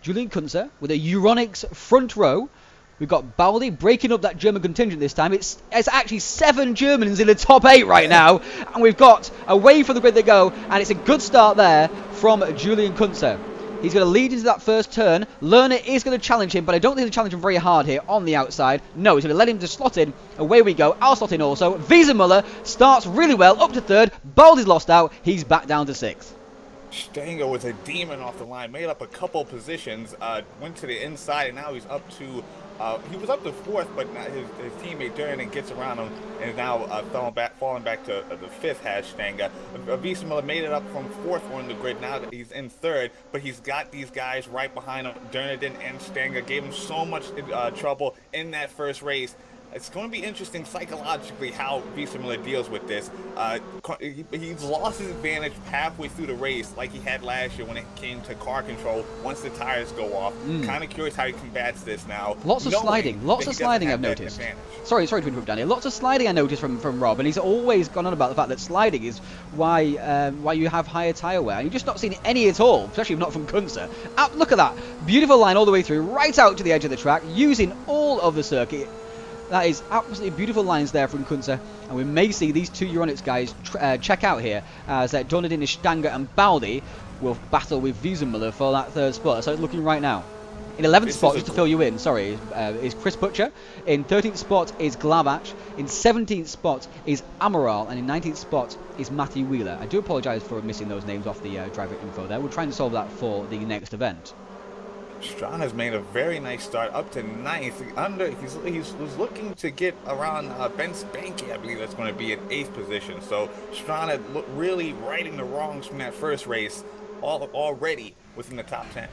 Julian Kunze with a Euronics front row. We've got Baldi breaking up that German contingent this time. It's actually 7 Germans in the top 8 right now. And we've got away from the grid they go. And it's a good start there from Julian Kunze. He's going to lead into that first turn. Lerner is going to challenge him, but I don't think he'll challenge him very hard here on the outside. No, he's going to let him just slot in. Away we go. I'll slot in also. Wiesenmuller starts really well, up to 3rd. Baldi's lost out. He's back down to 6th. Stenger was a demon off the line, made up a couple positions, went to the inside, and now he's up to he was up to 4th, but his teammate Durden gets around him and is now falling back to the 5th. Has Stenger. Wiesenmuller made it up from 4th on the grid. Now he's in 3rd, but he's got these guys right behind him. Durden and Stenger gave him so much trouble in that first race. It's going to be interesting psychologically how Wiesenmuller deals with this. He's lost his advantage halfway through the race, like he had last year when it came to car control once the tires go off. Kind of curious how he combats this now. Lots of sliding I've noticed. Sorry to interrupt, Danny. Lots of sliding I noticed from Rob, and he's always gone on about the fact that sliding is why you have higher tyre wear. And you've just not seen any at all, especially not from Kunze. Look at that. Beautiful line all the way through, right out to the edge of the track, using all of the circuit. That is absolutely beautiful lines there from Kunze, and we may see these 2 Euronics guys check out here as Donadin, Stanger and Baldi will battle with Wiesenmuller for that 3rd spot. So it's looking right now. In 11th spot, just to fill you in, is Chris Butcher. In 13th spot is Glavach. In 17th spot is Amaral, and in 19th spot is Matthew Wheeler. I do apologise for missing those names off the driver info there. We're trying to solve that for the next event. Strana's made a very nice start, up to 9th. He was looking to get around Ben Spanky, I believe that's going to be in 8th position. So Strana really righting the wrongs from that first race, already within the top 10.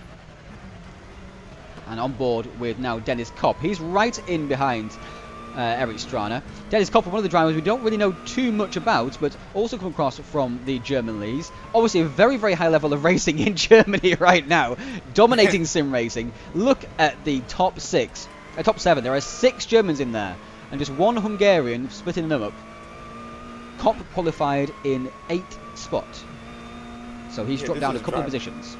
And on board with now Dennis Kopp. He's right in behind Eric Strana. Dennis Kopp, one of the drivers we don't really know too much about, but also come across from the German leagues. Obviously a very, very high level of racing in Germany right now, dominating sim racing. Look at the top 7. There are 6 Germans in there, and just 1 Hungarian splitting them up. Kopp qualified in 8th spot, so he's dropped down a couple of positions.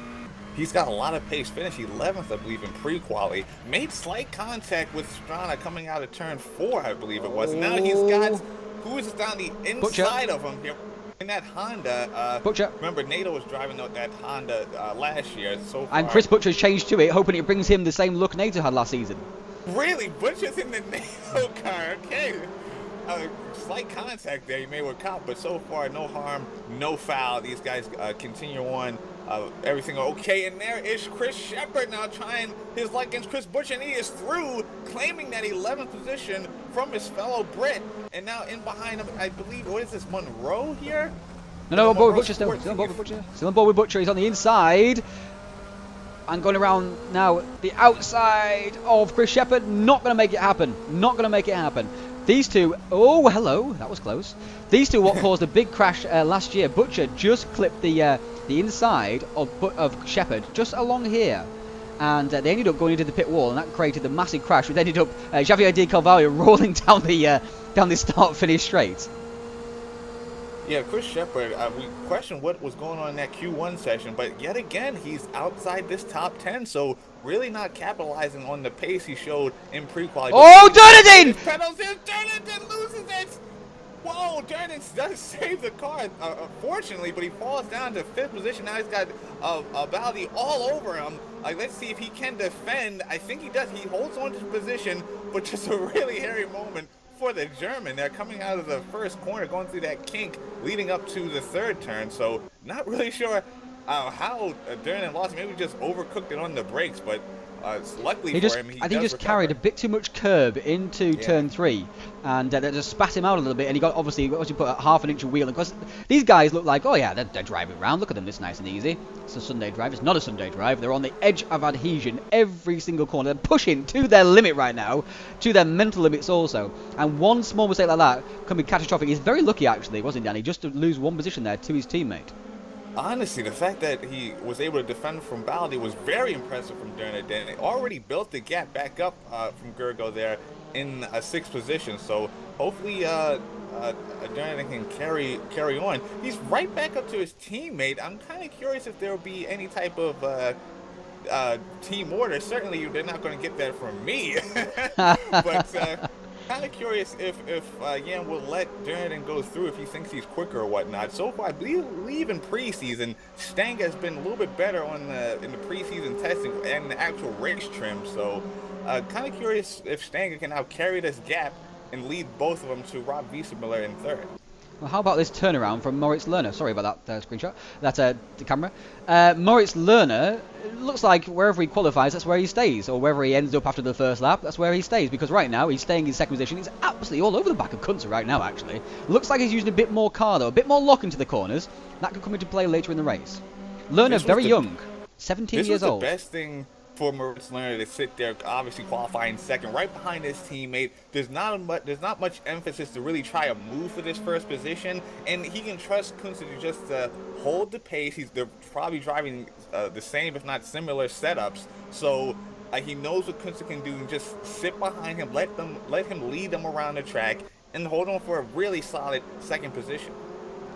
He's got a lot of pace. Finished 11th, I believe, in pre-quali. Made slight contact with Strana coming out of turn 4, I believe it was. And now he's got, who is down the inside of him here in that Honda. Butcher. Remember, Nato was driving that Honda last year. So far. And Chris Butcher's changed to it, hoping it brings him the same look Nato had last season. Really? Butcher's in the Nato car. Okay. Slight contact there he made with Cop, but so far no harm, no foul. These guys continue on. Everything okay, and there is Chris Shepard now trying his luck against Chris Butcher, and he is through, claiming that 11th position from his fellow Brit, and now in behind him, I believe, what is this, Monroe here? No, on board with Butcher still. Still on board with Butcher. Still on board with Butcher. He's on the inside. And going around now, the outside of Chris Shepard. Not going to make it happen. Not going to make it happen. These two, oh, hello, that was close. These two, what caused a big crash last year. Butcher just clipped the inside of Shepard, just along here. And they ended up going into the pit wall, and that created the massive crash, which ended up Javier Di Carvalho rolling down the start-finish straight. Yeah, Chris Shepard, we questioned what was going on in that Q1 session, but yet again, he's outside this top 10, so really not capitalizing on the pace he showed in pre-qualifying. Oh, Durden! Durden loses it! Whoa, Durden does save the car, fortunately, but he falls down to 5th position. Now he's got Baldi all over him. Let's see if he can defend. I think he does. He holds on to his position, but just a really hairy moment for the German. They're coming out of the first corner, going through that kink leading up to the 3rd turn, so not really sure how Durden lost. Maybe just overcooked it on the brakes, but luckily for him, I think he just carried a bit too much curb into turn 3, and that just spat him out a little bit, and he got obviously put a half an inch of wheel, and because these guys look like, oh yeah, they're driving around, look at them, it's nice and easy. It's a Sunday drive. It's not a Sunday drive. They're on the edge of adhesion every single corner. They're pushing to their limit right now, to their mental limits also, and one small mistake like that can be catastrophic. He's very lucky actually, wasn't he, Danny, just to lose one position there to his teammate. Honestly, the fact that he was able to defend from Baldi was very impressive from Durden. They already built the gap back up from Gergo there in a 6th position. So hopefully Durden can carry on. He's right back up to his teammate. I'm kind of curious if there will be any type of team order. Certainly, they're not going to get that from me. But kind of curious if Jan will let Durden go through if he thinks he's quicker or whatnot. So far, I believe in preseason, Stanga has been a little bit better on in the preseason testing and the actual race trim. So kind of curious if Stanga can now carry this gap and lead both of them to Rob Wiesemiller in 3rd. Well, how about this turnaround from Moritz Lerner? Sorry about that screenshot. That's the camera. Moritz Lerner, looks like wherever he qualifies, that's where he stays. Or wherever he ends up after the first lap, that's where he stays. Because right now, he's staying in 2nd position. He's absolutely all over the back of Kunze right now, actually. Looks like he's using a bit more car, though. A bit more lock into the corners. That could come into play later in the race. Lerner, very young. 17 years old. This was the best thing for Moritz Lerner to sit there, obviously qualifying 2nd, right behind his teammate. There's not much emphasis to really try a move for this 1st position, and he can trust Kunze to just hold the pace. They're probably driving the same, if not similar, setups. So he knows what Kunze can do, and just sit behind him, let him lead them around the track, and hold on for a really solid 2nd position.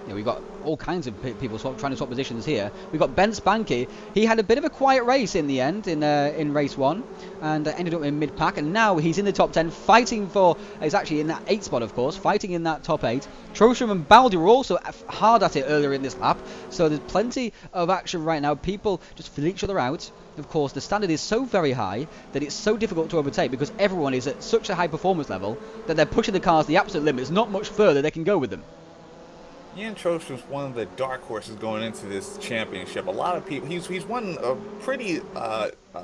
Yeah, we've got all kinds of people trying to swap positions here. We've got Ben Spanky. He had a bit of a quiet race in the end, in race 1, and ended up in mid-pack, and now he's in the top 10, fighting for, he's actually in that 8 spot, of course, fighting in that top 8. Trostrom and Baldi were also hard at it earlier in this lap, so there's plenty of action right now. People just fill each other out. Of course, the standard is so very high that it's so difficult to overtake because everyone is at such a high performance level that they're pushing the cars to the absolute limit. There's not much further they can go with them. Jan Trostrom's one of the dark horses going into this championship. A lot of people, he's won a pretty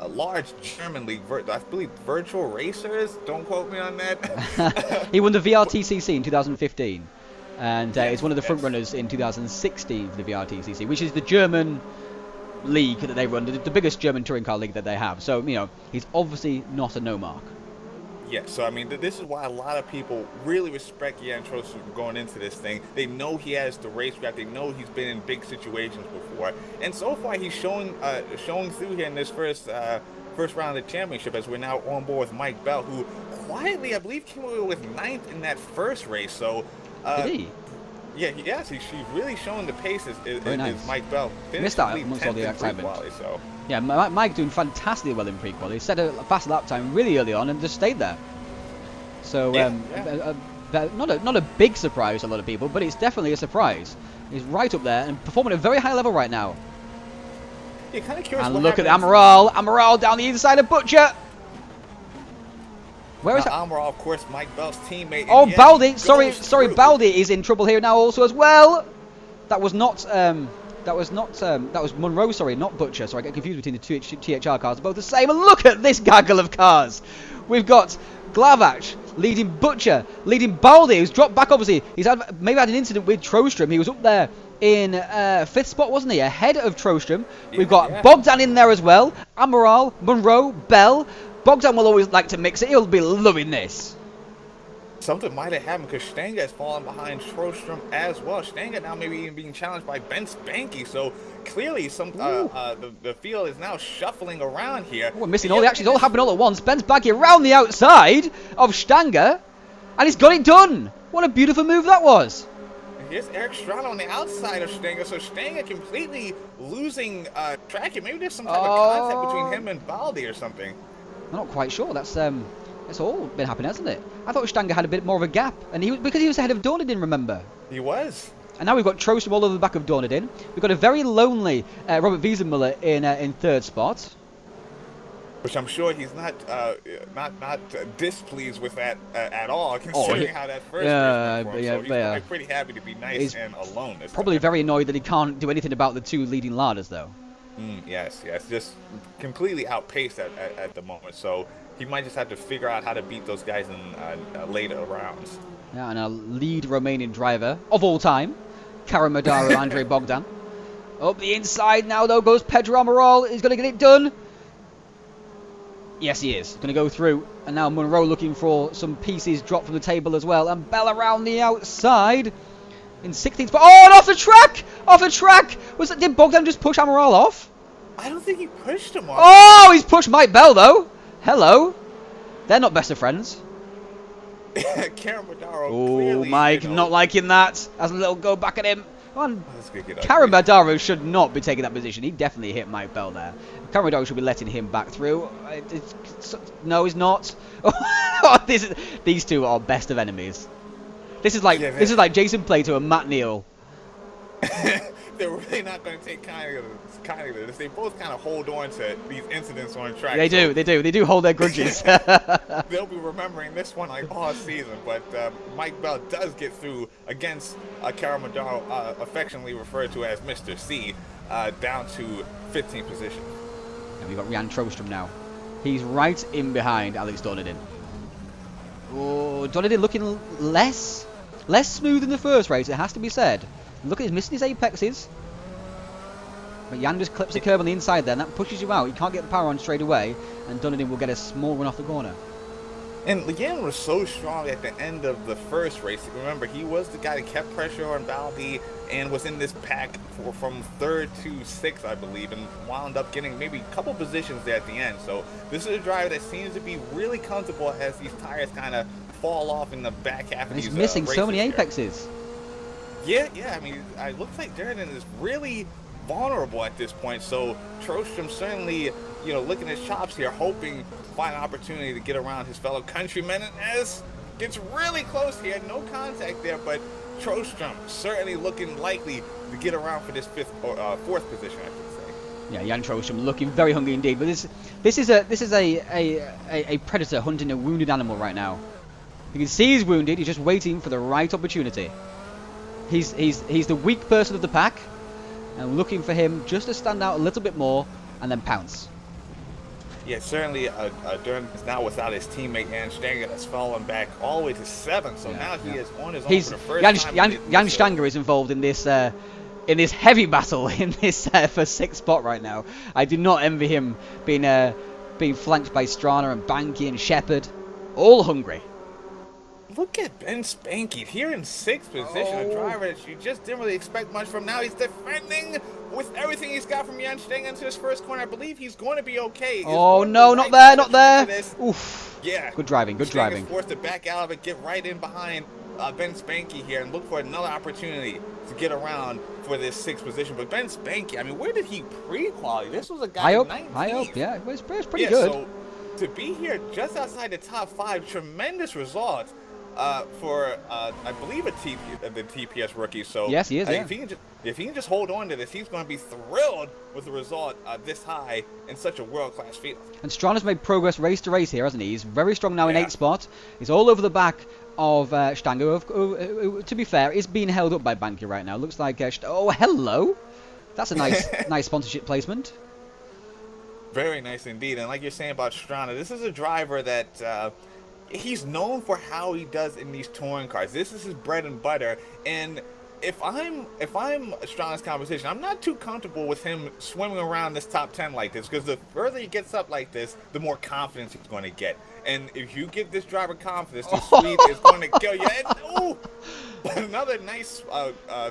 large German league, I believe Virtual Racers, don't quote me on that. He won the WTCC in 2015, and he's one of the front runners in 2016 for the WTCC, which is the German league that they run, the biggest German touring car league that they have. So, you know, he's obviously not a no-mark. Yeah, so I mean, this is why a lot of people really respect Jan Trostrom going into this thing. They know he has the racecraft. They know he's been in big situations before, and so far he's showing through here in this first round of the championship. As we're now on board with Mike Bell, who quietly, I believe, came away with 9th in that first race. So, did he? Yeah, yes, she's really showing the pace is nice. Mike Bell. Missed out amongst all the excitement. So. Yeah, Mike doing fantastically well in pre-quali. He set a fast lap time really early on and just stayed there. So not a big surprise to a lot of people, but it's definitely a surprise. He's right up there and performing at a very high level right now. Yeah, kind of curious. And look at Amaral down the inside of Butcher. Where is Amaral, of course, Mike Bell's teammate. Oh, Baldi! Sorry, Baldi is in trouble here now also as well. That was Monroe. Sorry, not Butcher. Sorry, I get confused between the two THR cars. They're both the same. And look at this gaggle of cars. We've got Glavach leading Butcher, leading Baldi, who's dropped back. Obviously, he's maybe had an incident with Trostrom. He was up there in 5th spot, wasn't he? Ahead of Trostrom. We've got Bogdan in there as well. Amaral, Monroe, Bell. Bogdan will always like to mix it. He'll be loving this. Something might have happened because Stenger has fallen behind Trostrom as well. Stenger now maybe even being challenged by Ben Spanky. So clearly the field is now shuffling around here. We're missing all the actions. All happening all at once. Ben Spanky around the outside of Stenger. And he's got it done. What a beautiful move that was. Here's Eric Stroud on the outside of Stenger, so Stenger completely losing track here. Maybe there's some type of contact between him and Baldi or something. I'm not quite sure. That's all been happening, hasn't it? I thought Stenger had a bit more of a gap, and because he was ahead of Dornadin, remember? He was. And now we've got Trostrom all over the back of Dornadin. We've got a very lonely Robert Wiesenmuller in 3rd spot. Which I'm sure he's not displeased with that at all, considering how that first race went for him. So he's pretty happy to be nice and alone. Probably very annoyed that he can't do anything about the two leading larders, though. Yes, just completely outpaced at the moment. So he might just have to figure out how to beat those guys in later rounds. Yeah, and a lead Romanian driver of all time, Karamadaro Andrei Bogdan. Up the inside now, though, goes Pedro Amaral. He's going to get it done. Yes, he is. Going to go through. And now Monroe looking for some pieces dropped from the table as well. And Bell around the outside in 16th spot. Oh, and off the track! Off the track! Did Bogdan just push Amaral off? I don't think he pushed him off. Oh, he's pushed Mike Bell, though. Hello. They're not best of friends. Karamadaro. Oh, Mike, not liking that. Has a little go back at him. Karamadaro should not be taking that position. He definitely hit Mike Bell there. Karamadaro should be letting him back through. No, he's not. These two are best of enemies. This is like Jason Plato and Matt Neal. They're really not going to take kindly to this. They both kind of hold on to these incidents on track. They do hold their grudges. They'll be remembering this one like all season. But Mike Bell does get through against Karamadaro, affectionately referred to as Mr. C, down to 15th position. And we've got Jan Trostrom now. He's right in behind Alex Dornadin. Oh, Dornadin looking less smooth in the first race, it has to be said. Look at he's missing his apexes. But Jan just clips a curve on the inside there, and that pushes you out. You can't get the power on straight away, and Dornadin will get a small run off the corner. And Jan was so strong at the end of the first race. Remember, he was the guy that kept pressure on Baldi and was in this pack from 3rd to 6th, I believe, and wound up getting maybe a couple positions there at the end. So this is a driver that seems to be really comfortable as these tires kind of fall off in the back half of these races. He's missing so many here. apexes. Yeah. I mean, it looks like Dornadin is really vulnerable at this point. So Trostrom certainly, licking his chops here, hoping to find an opportunity to get around his fellow countrymen. And as gets really close here, no contact there, but Trostrom certainly looking likely to get around for this 4th position, I should say. Yeah, Jan Trostrom looking very hungry indeed. But this is a predator hunting a wounded animal right now. You can see he's wounded. He's just waiting for the right opportunity. He's the weak person of the pack, and looking for him just to stand out a little bit more and then pounce. Yeah, certainly Dornadin is now without his teammate Jan Stenger that's fallen back all the way to 7th, so now he is on his own for the first time. Jan Stenger is involved in this heavy battle in this for 6th spot right now. I do not envy him being flanked by Strana and Banky and Shepard, all hungry. Look at Ben Spanky here in 6th position, a driver that you just didn't really expect much from. Now he's defending with everything he's got from Jan Stenger into his first corner. I believe he's going to be okay. Oh no, not there. Oof. Yeah. Good driving. Stenger's forced to back out of it, get right in behind Ben Spanky here and look for another opportunity to get around for this 6th position. But Ben Spanky, I mean, where did he pre-qualify? This was a guy in 19th. High up, yeah. It was pretty good. So to be here just outside the top 5, tremendous result for, I believe, the TPS rookie. So yes, he is, yeah. If he can just hold on to this, he's going to be thrilled with the result this high in such a world-class field. And Strana's made progress race to race here, hasn't he? He's very strong now in 8th spot. He's all over the back of Stanger, who, to be fair, is being held up by Banky right now. Looks like... oh, hello! That's a nice sponsorship placement. Very nice indeed. And like you're saying about Strana, this is a driver that... he's known for how he does in these touring cars. This is his bread and butter. And if I'm Strana's competition, I'm not too comfortable with him swimming around this top 10 like this, because the further he gets up like this, the more confidence he's going to get. And if you give this driver confidence, the Swede is going to kill you. And, another nice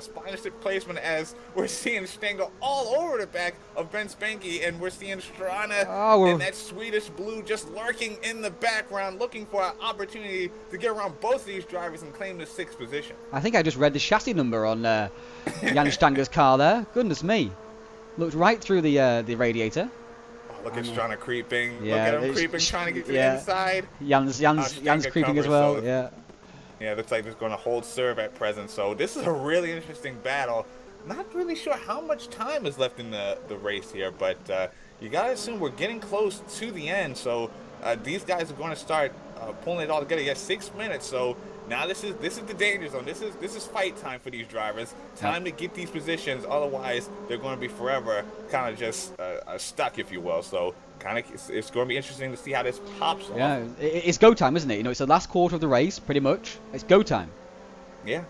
sponsorship placement, as we're seeing Stenger all over the back of Ben Spanky, and we're seeing Strana and that Swedish blue just lurking in the background, looking for an opportunity to get around both of these drivers and claim the 6th position. I think I just read the chassis number on Jan Stanger's car there. Goodness me. Looked right through the radiator. Look at Strana creeping. Yeah, look at him creeping, trying to get to the inside. Jan's creeping as well. So yeah, looks like it's going to hold serve at present. So this is a really interesting battle. Not really sure how much time is left in the race here, but you got to assume we're getting close to the end. So these guys are going to start pulling it all together. You got 6 minutes, so now this is the danger zone. This is fight time for these drivers. Time to get these positions. Otherwise, they're going to be forever kind of just stuck, if you will. So it's going to be interesting to see how this pops off. Yeah, it's go time, isn't it? You know, it's the last quarter of the race, pretty much. It's go time. Yeah.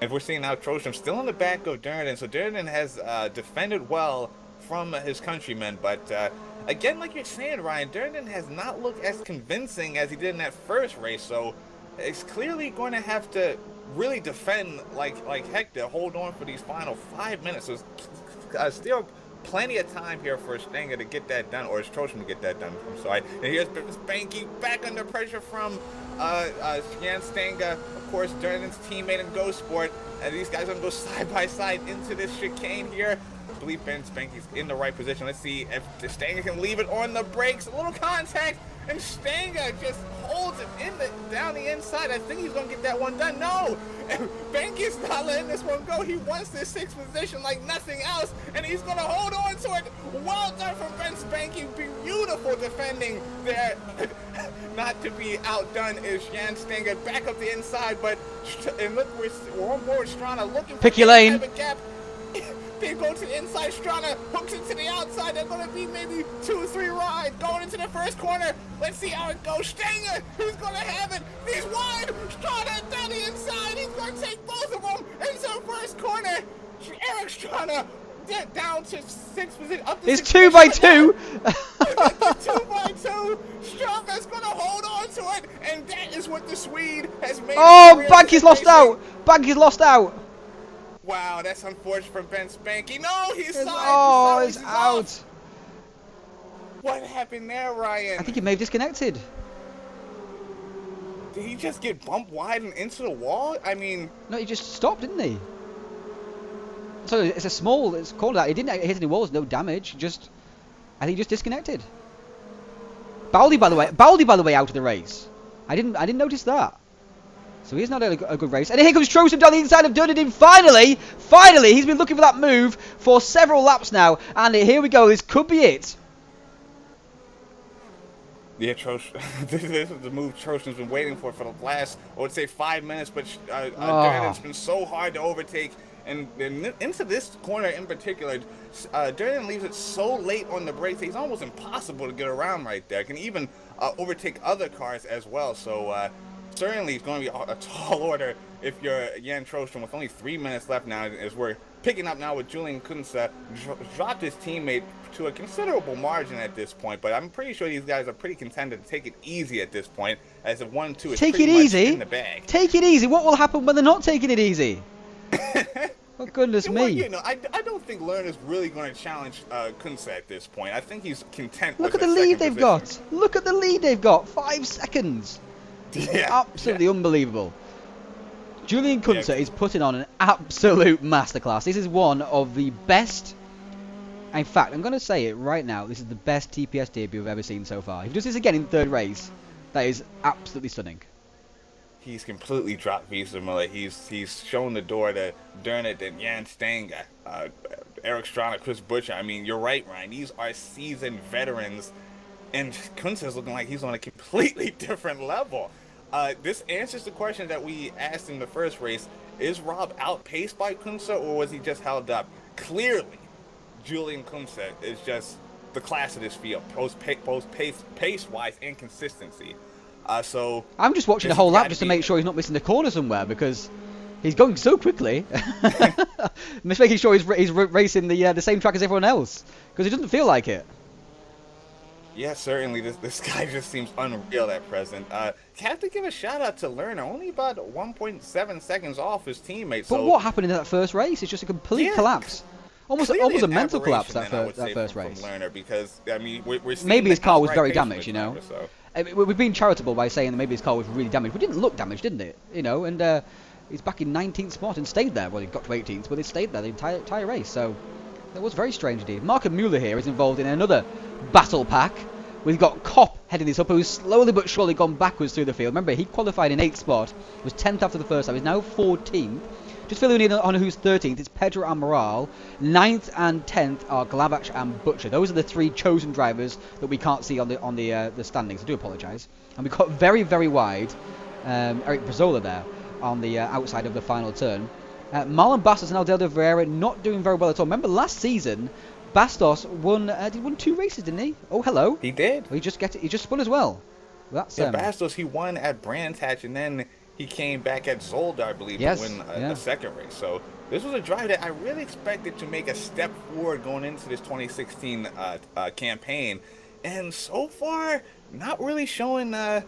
And we're seeing now Trostrom still in the back of Durden. So Durden has defended well from his countrymen, but again, like you're saying, Ryan, Durden has not looked as convincing as he did in that first race. So it's clearly going to have to really defend like heck to hold on for these final 5 minutes. So still plenty of time here for Stenger to get that done, or Trostrom to get that done. I'm sorry. And here's Spanky back under pressure from Jan Stenger, of course, Durden's teammate in Go Sport. And these guys are going to go side by side into this chicane here. I believe Ben Spanky's in the right position. Let's see if Stenger can leave it on the brakes. A little contact, and Stenger just holds it down the inside. I think he's going to get that one done. No! Spanky's not letting this one go. He wants this 6th position like nothing else, and he's going to hold on to it. Well done from Ben Spanky. Beautiful defending there. Not to be outdone is Jan Stenger back up the inside, but and look, we're on board Strana looking for pick your lane. Gap. They go to the inside, Strana hooks it to the outside. They're going to be maybe 2-3 rides going into the first corner. Let's see how it goes. Stenger, he's going to have it. He's wide. Strana down the inside. He's going to take both of them into the first corner. Eric Strana down to 6th position. It's 2 by 2. 2 by 2. Strana's going to hold on to it, and that is what the Swede has made. Oh, Banky's lost out. Banky's lost out. Wow, that's unfortunate for Ben Spanky. No, he's out. What happened there, Ryan? I think he may have disconnected. Did he just get bumped wide and into the wall? I mean... No, he just stopped, didn't he? So it's called that. He didn't hit any walls, no damage. I think he just disconnected. Baldy, by the way, out of the race. I didn't notice that. So he's not a good race. And here comes Trostrom down the inside of Durden. Finally, he's been looking for that move for several laps now. And here we go. This could be it. Yeah, this is the move Trostrom's been waiting for the last, I would say, 5 minutes. But Durden's been so hard to overtake. And into this corner in particular, Durden leaves it so late on the brakes, he's almost impossible to get around right there. Can even overtake other cars as well. So certainly it's going to be a tall order if you're Jan Trostrom with only 3 minutes left now, as we're picking up now with Julian Kunze dropped his teammate to a considerable margin at this point, but I'm pretty sure these guys are pretty content to take it easy at this point, as the 1-2 is pretty much in the bag. Take it easy. What will happen when they're not taking it easy? Oh, goodness me. You know, I don't think Lerner's really going to challenge Kunze at this point. I think he's content Look with at the lead they've got. Look at the lead they've got. 5 seconds. Yeah. Absolutely unbelievable. Julian Kunze is putting on an absolute masterclass. This is one of the best. In fact, I'm going to say it right now. This is the best TPS debut I've ever seen so far. If he does this again in third race, that is absolutely stunning. He's completely dropped Visa Miller. He's shown the door to Durnit and Jan Stenger, Eric Strana, Chris Butcher. I mean, you're right, Ryan. These are seasoned veterans, and Kunze is looking like he's on a completely different level. This answers the question that we asked in the first race. Is Rob outpaced by Kunze, or was he just held up? Clearly, Julian Kunze is just the class of this field, both pace-wise and consistency. So I'm just watching the whole lap just to make sure he's not missing the corner somewhere, because he's going so quickly. Just making sure he's racing the same track as everyone else, because it doesn't feel like it. Yeah, certainly. This guy just seems unreal at present. Have to give a shout out to Lerner, only about 1.7 seconds off his teammates. But what happened in that first race? It's just a complete collapse. Almost a mental collapse that first race. From Lerner, because I mean, we're seeing maybe his car was very pace damaged, you know. driver, so. We've been charitable by saying that maybe his car was really damaged, but it didn't look damaged, didn't it? You know, and he's back in 19th spot and stayed there. Well, he got to 18th, but he stayed there the entire race. So that was very strange indeed. Marco Mueller here is involved in another battle pack. We've got Kopp heading this up, who's slowly but surely gone backwards through the field. Remember, he qualified in 8th spot, was 10th after the first time. He's now 14th. Just filling in on who's 13th, it's Pedro Amaral. 9th and 10th are Glavach and Butcher. Those are the three chosen drivers that we can't see on the standings. I do apologise. And we've got very, very wide Eric Brazola there on the outside of the final turn. Marlon Bastos and Aldeldo Vieira not doing very well at all. Remember last season, Bastos won 2 races, didn't he? Oh, hello. He did. Well, he just spun as well. That's Bastos, he won at Brands Hatch, and then he came back at Zolder, I believe, to win a second race. So this was a drive that I really expected to make a step forward going into this 2016 campaign. And so far, not really showing that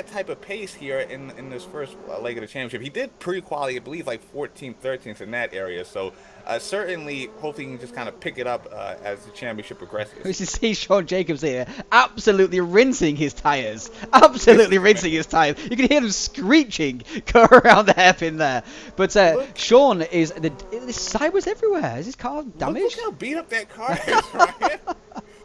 type of pace here in this first leg of the championship. He did pre-quality, I believe, like 14th, 13th in that area. So certainly, hopefully he can just kind of pick it up as the championship progresses. We see Sean Jacobs here absolutely rinsing his tyres. Absolutely rinsing his tyres. You can hear them screeching go around the hairpin there. But Sean is... There's cybers everywhere. Is his car damaged? Look how beat up that car is, right?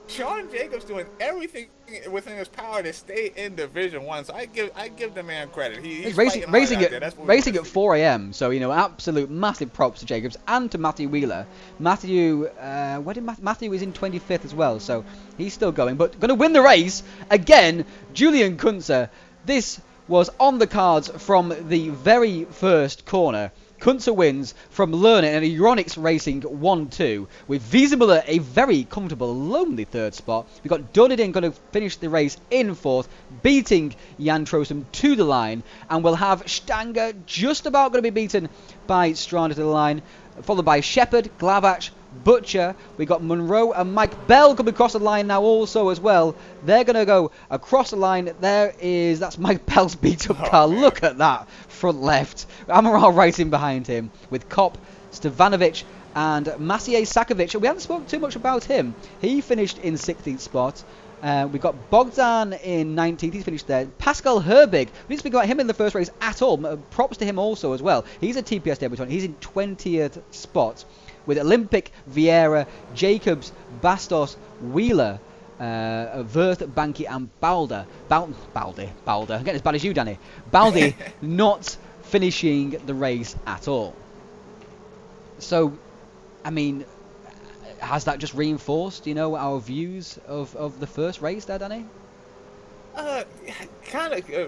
Sean Jacobs doing everything within his power to stay in Division 1, so I give the man credit. He's racing at 4 a.m. So absolute massive props to Jacobs and to Matthew Wheeler. Matthew is in 25th as well, so he's still going, but going to win the race again. Julian Kunze. This was on the cards from the very first corner. Kunze wins from Lerner and Euronics Racing 1-2, with Visa Miller a very comfortable, lonely third spot. We've got Dunedin going to finish the race in 4th, beating Jan Trosum to the line, and we'll have Stanger just about going to be beaten by Stranda to the line, followed by Shepard, Glavach, Butcher. We got Monroe and Mike Bell coming across the line now also as well. They're going to go across the line. That's Mike Bell's beat up car. Man. Look at that front left. Amaral right in behind him with Kopp, Stevanovic and Maciej Sakovic. We haven't spoken too much about him. He finished in 16th spot. We've got Bogdan in 19th. He's finished there. Pascal Herbig. We didn't speak about him in the first race at all. Props to him also as well. He's a TPS debutant. He's in 20th spot. With Olympic, Vieira, Jacobs, Bastos, Wheeler, Wirth, Banky and Balder. Baldy. I'm getting as bad as you, Danny. Baldy not finishing the race at all. So, I mean, has that just reinforced, our views of the first race there, Danny?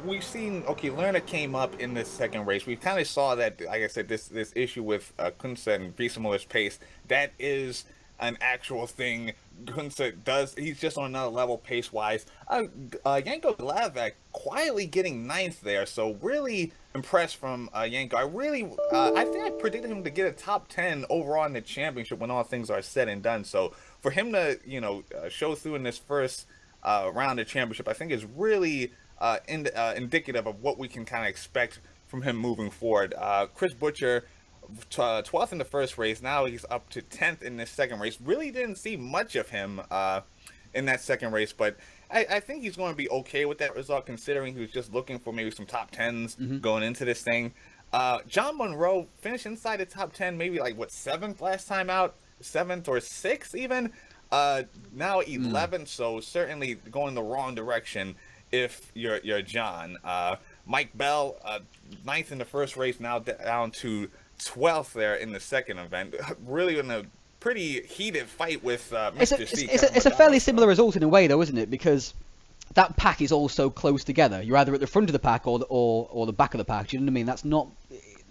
We've seen, Lerner came up in this second race. We kind of saw that, like I said, this issue with Kunze and Visa Miller's pace, that is an actual thing. Kunze does, he's just on another level pace-wise. Janko Glavak quietly getting 9th there, so really impressed from Janko. I think I predicted him to get a top 10 overall in the championship when all things are said and done. So for him to, show through in this first round of championship, I think is really indicative of what we can kind of expect from him moving forward. Chris Butcher, 12th in the first race, now he's up to 10th in this second race. Really didn't see much of him in that second race, but I think he's going to be okay with that result, considering he was just looking for maybe some top 10s going into this thing. John Monroe finished inside the top 10, maybe like, 7th last time out? 7th or 6th even? Now 11th, so certainly going the wrong direction if you're John. Mike Bell, 9th in the first race, now down to 12th there in the second event. Really in a pretty heated fight with Mr. C. It's a fairly similar result in a way, though, isn't it? Because that pack is all so close together. You're either at the front of the pack or the back of the pack. Do you know what I mean? That's not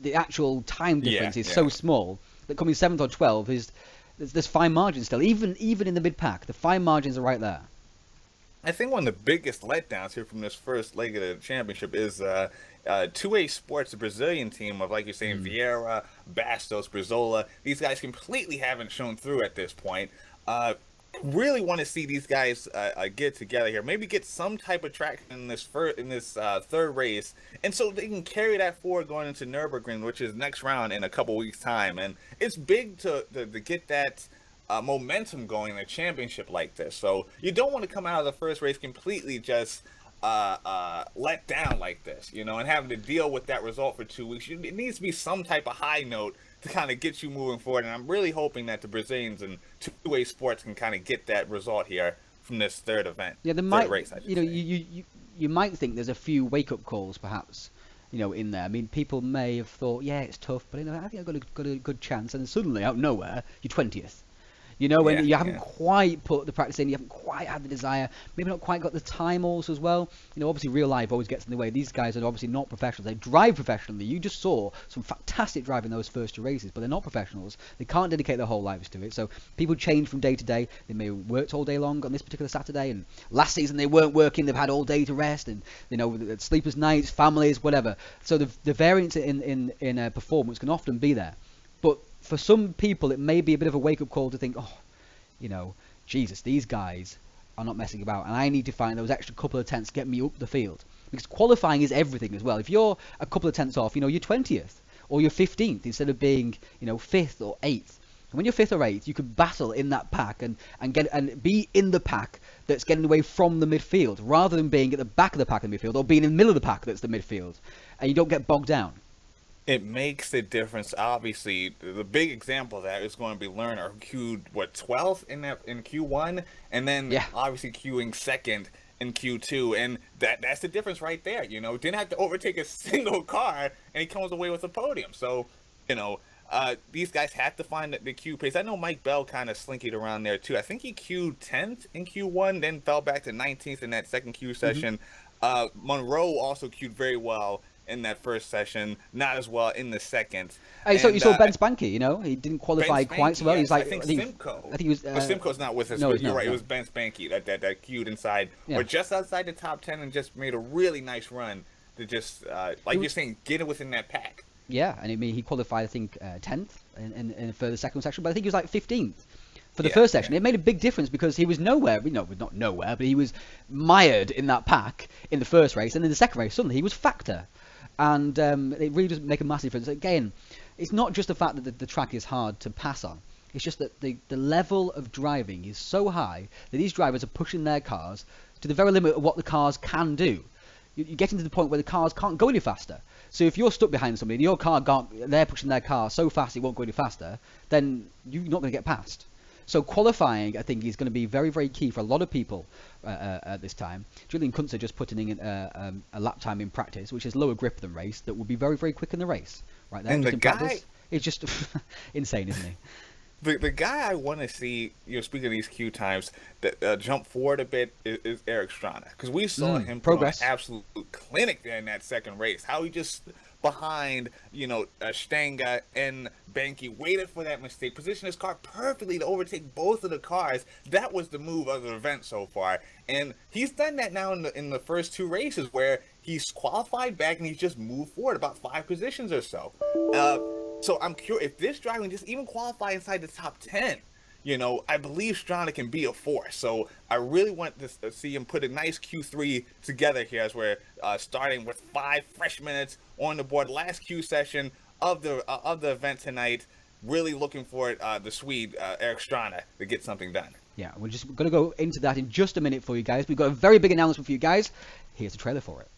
the actual time difference is so small that coming 7th or 12th is there's fine margins still. Even in the mid pack, the fine margins are right there. I think one of the biggest letdowns here from this first leg of the championship is 2A Sports, the Brazilian team of, like you're saying, Vieira, Bastos, Brizola. These guys completely haven't shown through at this point. Really want to see these guys get together here. Maybe get some type of traction in this third race, and so they can carry that forward going into Nürburgring, which is next round in a couple weeks' time. And it's big to get that momentum going in a championship like this. So you don't want to come out of the first race completely just let down like this, and having to deal with that result for 2 weeks. It needs to be some type of high note to kind of get you moving forward. And I'm really hoping that the Brazilians and 2A Sports can kind of get that result here from this third event. Yeah, third race, you might think there's a few wake-up calls perhaps, in there. I mean, people may have thought, yeah, it's tough, but I think I've got a good chance. And then suddenly, out of nowhere, you're 20th. When you haven't quite put the practice in, you haven't quite had the desire, maybe not quite got the time also as well. Obviously real life always gets in the way. These guys are obviously not professionals. They drive professionally. You just saw some fantastic driving those first 2 races, but they're not professionals. They can't dedicate their whole lives to it. So people change from day to day. They may have worked all day long on this particular Saturday, and last season they weren't working. They've had all day to rest, and sleepless nights, families, whatever. So the variance in performance can often be there. But for some people, it may be a bit of a wake-up call to think, Jesus, these guys are not messing about, and I need to find those extra couple of tenths to get me up the field. Because qualifying is everything as well. If you're a couple of tenths off, you're 20th or you're 15th instead of being, 5th or 8th. And when you're 5th or 8th, you can battle in that pack and be in the pack that's getting away from the midfield, rather than being at the back of the pack in the midfield or being in the middle of the pack that's the midfield, and you don't get bogged down. It makes a difference. Obviously, the big example of that is going to be Lerner, who queued 12th in Q1, and then obviously queuing second in Q2, and that's the difference right there. Didn't have to overtake a single car, and he comes away with a podium. So, these guys have to find the Q pace. I know Mike Bell kind of slinkied around there too. I think he queued 10th in Q1, then fell back to 19th in that second Q session. Monroe also queued very well in that first session, not as well in the second. You saw Ben Spanky, he didn't qualify quite so well. He's like, I think Simcoe. I think he was. Simcoe's not with us, but you're right. It was Ben Spanky that queued inside, or just outside the top 10, and just made a really nice run to just, you're saying, get it within that pack. Yeah, and he qualified, I think, 10th for the second section, but I think he was like 15th. For the first section, it made a big difference because he was nowhere, not nowhere, but he was mired in that pack in the first race, and in the second race, suddenly he was factor. And it really does make a massive difference. Again, it's not just the fact that the track is hard to pass on. It's just that the level of driving is so high that these drivers are pushing their cars to the very limit of what the cars can do. You're getting to the point where the cars can't go any faster. So if you're stuck behind somebody and your car they're pushing their car so fast it won't go any faster, then you're not going to get past. So qualifying, I think, is going to be very, very key for a lot of people at this time. Julian Kunze just putting in a lap time in practice, which is lower grip than race, that will be very, very quick in the race. Right there, and just the in guy, practice. It's just insane, isn't he? The guy I want to see, speaking of these Q times, that jump forward a bit is Eric Strana, because we saw him progress an absolute clinic there in that second race. How he just behind, Stanga and Banky waited for that mistake, positioned his car perfectly to overtake both of the cars. That was the move of the event so far, and he's done that now in the first 2 races where he's qualified back and he's just moved forward about 5 positions or so. So I'm curious if this driving just even qualify inside the top 10. I believe Strana can be a force. So I really want to see him put a nice Q3 together here as we're starting with 5 fresh minutes on the board. Last Q session of the event tonight. Really looking for the Swede, Eric Strana, to get something done. Yeah, we're just going to go into that in just a minute for you guys. We've got a very big announcement for you guys. Here's a trailer for it.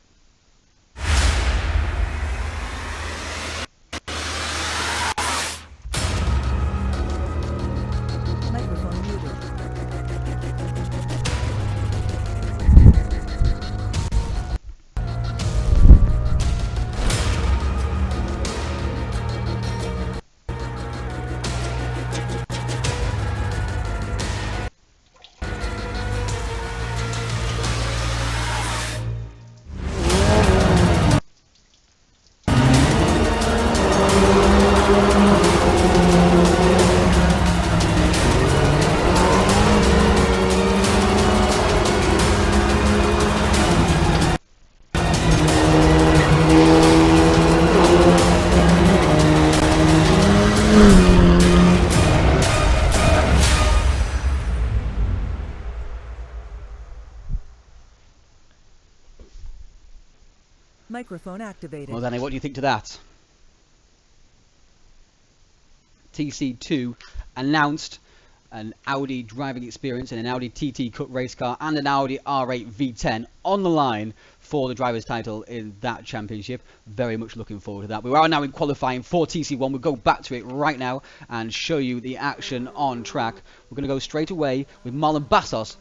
Microphone activated. Well, Danny, what do you think to that? TC2 announced an Audi driving experience in an Audi TT Cup race car and an Audi R8 V10 on the line for the driver's title in that championship. Very much looking forward to that. We are now in qualifying for TC1. We'll go back to it right now and show you the action on track. We're going to go straight away with Marlon Bassos,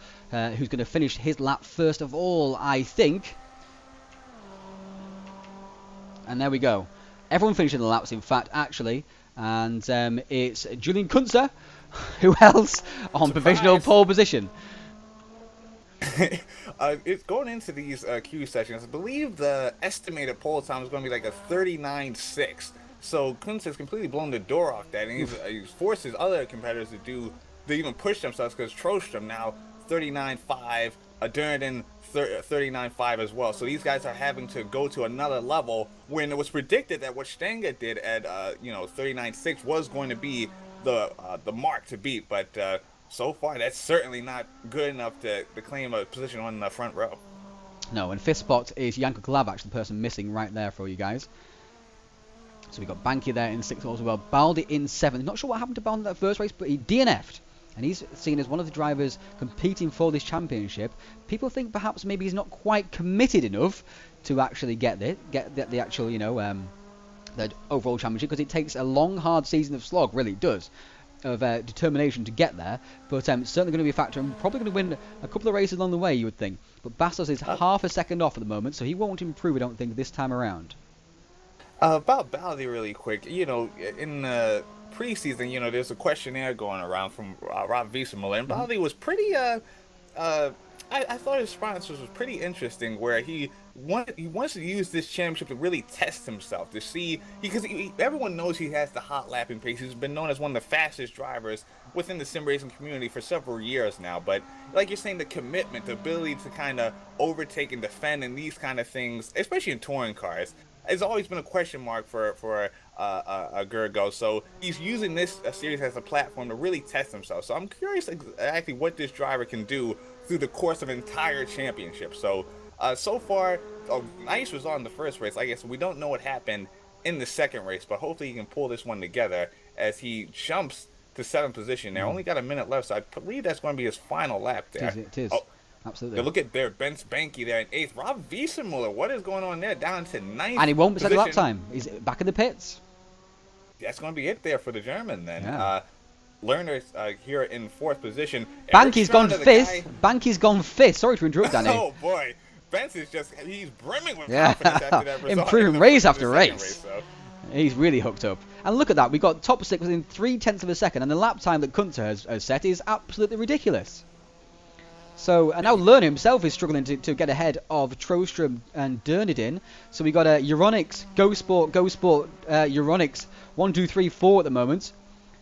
who's going to finish his lap first of all, I think. And there we go. Everyone finishing the laps, in fact, actually. And it's Julian Kunze, who else on provisional pole position. It's going into these Q sessions. I believe the estimated pole time is going to be like a 39.6. So Kunze has completely blown the door off that, and he's forced his other competitors to even push themselves, because Trostrom now 39.5, Durden 39.5 as well. So these guys are having to go to another level when it was predicted that what Stenga did at 39.6 was going to be the mark to beat, but so far that's certainly not good enough to claim a position on the front row. No, and fifth spot is Janko Glavac, the person missing right there for you guys. So we got Banky there in sixth as well. Baldi in seventh. Not sure what happened to Baldi in that first race, but he DNF'd. And he's seen as one of the drivers competing for this championship. People think perhaps maybe he's not quite committed enough to actually get the actual, the overall championship, because it takes a long, hard season of slog, really it does, of determination to get there. But it's certainly going to be a factor, and probably going to win a couple of races along the way, you would think. But Bastos is half a second off at the moment, so he won't improve, I don't think, this time around. About Baldi really quick, in the preseason, there's a questionnaire going around from Rob Wiesemuller, and Baldi was pretty, I thought his sponsors was pretty interesting, where he wants to use this championship to really test himself, to see, because everyone knows he has the hot lapping pace. He's been known as one of the fastest drivers within the sim racing community for several years now, but like you're saying, the commitment, the ability to kind of overtake and defend and these kind of things, especially in touring cars, has always been a question mark for Gergo. So he's using this series as a platform to really test himself. So I'm curious exactly what this driver can do through the course of an entire championship. So so far, Nice was on the first race. I guess we don't know what happened in the second race, but hopefully he can pull this one together as he jumps to 7th position there. Only got a minute left, so I believe that's going to be his final lap there. It is. Absolutely. Look at there, Ben Spanky there in 8th. Rob Wiesemuller, what is going on there? Down to 9th. And he won't set a lap time. He's back in the pits. That's going to be it there for the German then. Yeah. Lerner's here in 4th position. Banky's gone 5th. Banky's gone 5th. Sorry to interrupt, Danny. Oh, boy. Benson's he's brimming with confidence after that result. Improving race after race. He's really hooked up. And look at that. We got top 6 within 0.3 of a second. And the lap time that Kunze has set is absolutely ridiculous. So, and now Lerner himself is struggling to get ahead of Trostrom and Dernidin. So we got Euronics, Go Sport, Euronics, 1, 2, 3, 4 at the moment.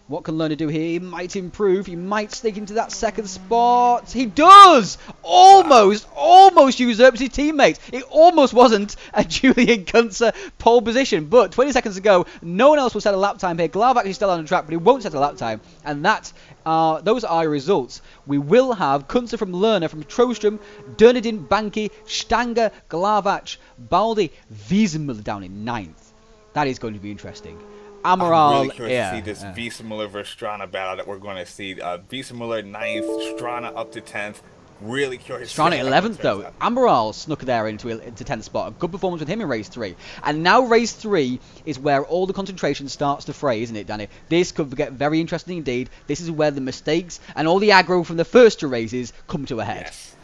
What can Lerner do here? He might improve. He might sneak into that 2nd spot. He does! Almost usurps his teammate. It almost wasn't a Julian Kunze pole position. But 20 seconds ago, no one else will set a lap time here. Glavac is still on the track, but he won't set a lap time. And those are your results. We will have Kunze from Lerner, from Trostrom, Dernidin, Banky, Stanger, Glavac, Baldi, Wiesemuller down in 9th. That is going to be interesting. Amaral, I'm really curious to see this Wiesemuller versus Strana battle that we're going to see. Wiesemuller 9th, Strana up to 10th. Really curious. Strana 11th though. Amaral snuck there into 10th spot. A good performance with him in race 3. And now race 3 is where all the concentration starts to fray, isn't it, Danny? This could get very interesting indeed. This is where the mistakes and all the aggro from the first 2 races come to a head. Yes.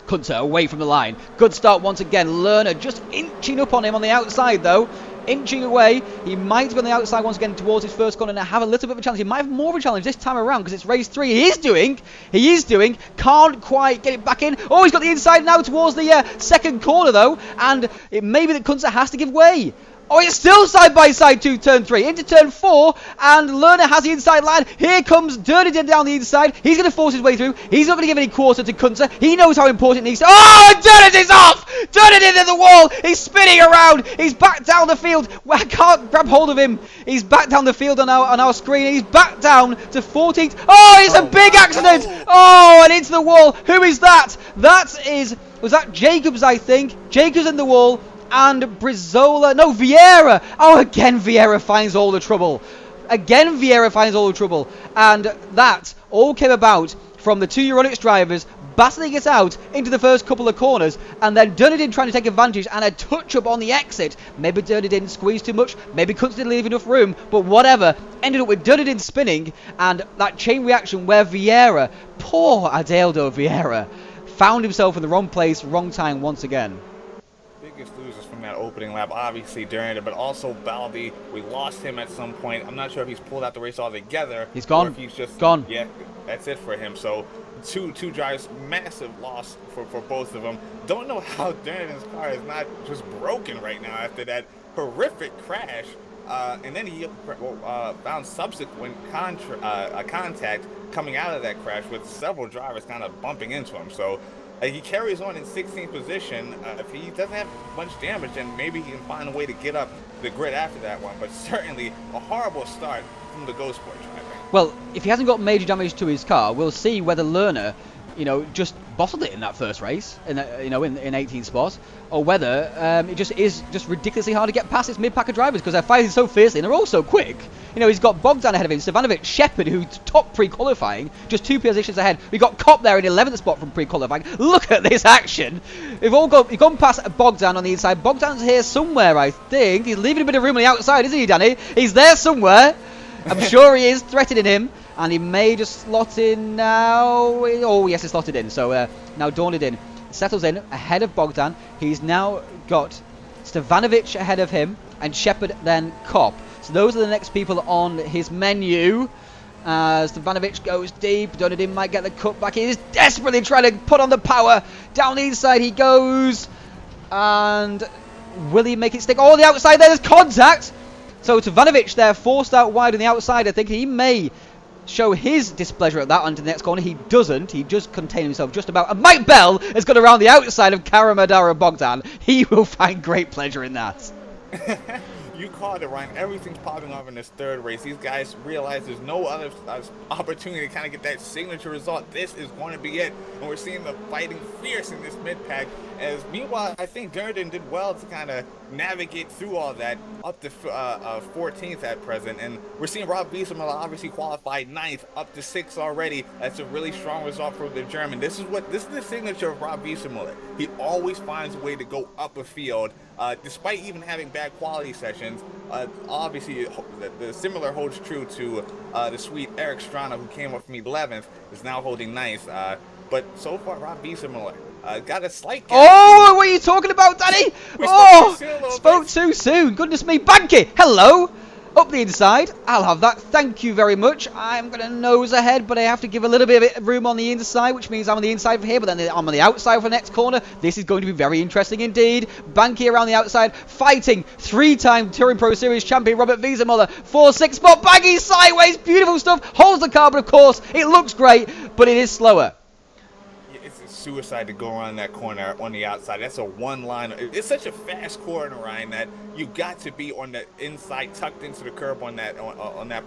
Kunze away from the line. Good start once again. Lerner just inching up on him on the outside though. Inching away. He might be on the outside once again towards his first corner and have a little bit of a challenge. He might have more of a challenge this time around because it's race 3. He is doing. Can't quite get it back in. Oh, he's got the inside now towards the 2nd corner though. And it may be that Kunze has to give way. Oh, it's still side by side to turn 3. Into turn 4. And Lerner has the inside line. Here comes Dernidin down the inside. He's going to force his way through. He's not going to give any quarter to Kunze. He knows how important it needs to. Oh, and Dernidin's off! Dernidin in the wall. He's spinning around. He's back down the field. I can't grab hold of him. He's back down the field on our screen. He's back down to 14th. Oh, it's a big accident. Oh, and into the wall. Who is that? That is Was that Jacobs, I think? Jacobs in the wall, and Brizola. No, Vieira. Oh, again, Vieira finds all the trouble. Again, Vieira finds all the trouble. And that all came about from the two Euronics drivers battling it out into the first couple of corners, and then Dunedin trying to take advantage, and a touch-up on the exit. Maybe Dunedin squeezed too much, maybe couldn't leave enough room, but whatever. Ended up with Dunedin spinning, and that chain reaction where Vieira, poor Adeldo Vieira, found himself in the wrong place, wrong time once again. Biggest losers from that opening lap, obviously Durden, but also Baldi. We lost him at some point. I'm not sure if he's pulled out the race altogether. He's gone. Or if he's just gone. Yeah, that's it for him. So two drivers, massive loss for both of them. Don't know how Durden's car is not just broken right now after that horrific crash. And then he found subsequent contact coming out of that crash with several drivers kind of bumping into him. So he carries on in 16th position. If he doesn't have much damage, then maybe he can find a way to get up the grid after that one. But certainly a horrible start from the Ghost Sport driver. Well, if he hasn't got major damage to his car, we'll see whether Lerner, just bottled it in that first race, in 18 spots, or whether it just is just ridiculously hard to get past its mid-packer drivers because they're fighting so fiercely and they're all so quick. He's got Bogdan ahead of him, Stevanovic, Shepard, who's top pre-qualifying, just 2 positions ahead. We got Kopp there in 11th spot from pre-qualifying. Look at this action. We've gone past Bogdan on the inside. Bogdan's here somewhere, I think. He's leaving a bit of room on the outside, isn't he, Danny? He's there somewhere. I'm sure he is threatening him, and he may just slot in now. Oh, yes, he slotted in. So now Dornadin settles in ahead of Bogdan. He's now got Stevanovic ahead of him, and Shepard then Kopp. So those are the next people on his menu. Stevanovic goes deep. Dornadin might get the cut back. He is desperately trying to put on the power. Down the inside he goes. And will he make it stick? Oh, the outside, there's contact. So Stevanovic there, forced out wide on the outside. I think he may show his displeasure at that onto the next corner. He doesn't. He just contained himself just about. And Mike Bell has got around the outside of Karamadara Bogdan. He will find great pleasure in that. You called it, Ryan. Everything's popping off in this third race. These guys realize there's no other opportunity to kind of get that signature result. This is going to be it. And we're seeing them fighting fierce in this mid-pack. As meanwhile, I think Durden did well to kind of navigate through all that up to 14th at present. And we're seeing Rob Wiesemuller obviously qualified 9th, up to 6th already. That's a really strong result for the German. This is the signature of Rob Wiesemuller. He always finds a way to go up a field, despite even having bad quality sessions. Obviously, the similar holds true to the sweet Eric Strana, who came up from 11th, is now holding 9th. But so far, Rob Wiesemuller got a slight gap. Oh, what are you talking about, Danny? Spoke too soon. Goodness me. Banky, hello. Up the inside. I'll have that. Thank you very much. I'm going to nose ahead, but I have to give a little bit of room on the inside, which means I'm on the inside from here, but then I'm on the outside for the next corner. This is going to be very interesting indeed. Banky around the outside, fighting 3-time Touring Pro Series champion Robert Wiesemuller. 4-6 spot. Banky sideways. Beautiful stuff. Holds the car, but of course, it looks great, but it is slower. Suicide to go around that corner on the outside. That's a one-line. It's such a fast corner, Ryan, that you got to be on the inside, tucked into the curb on that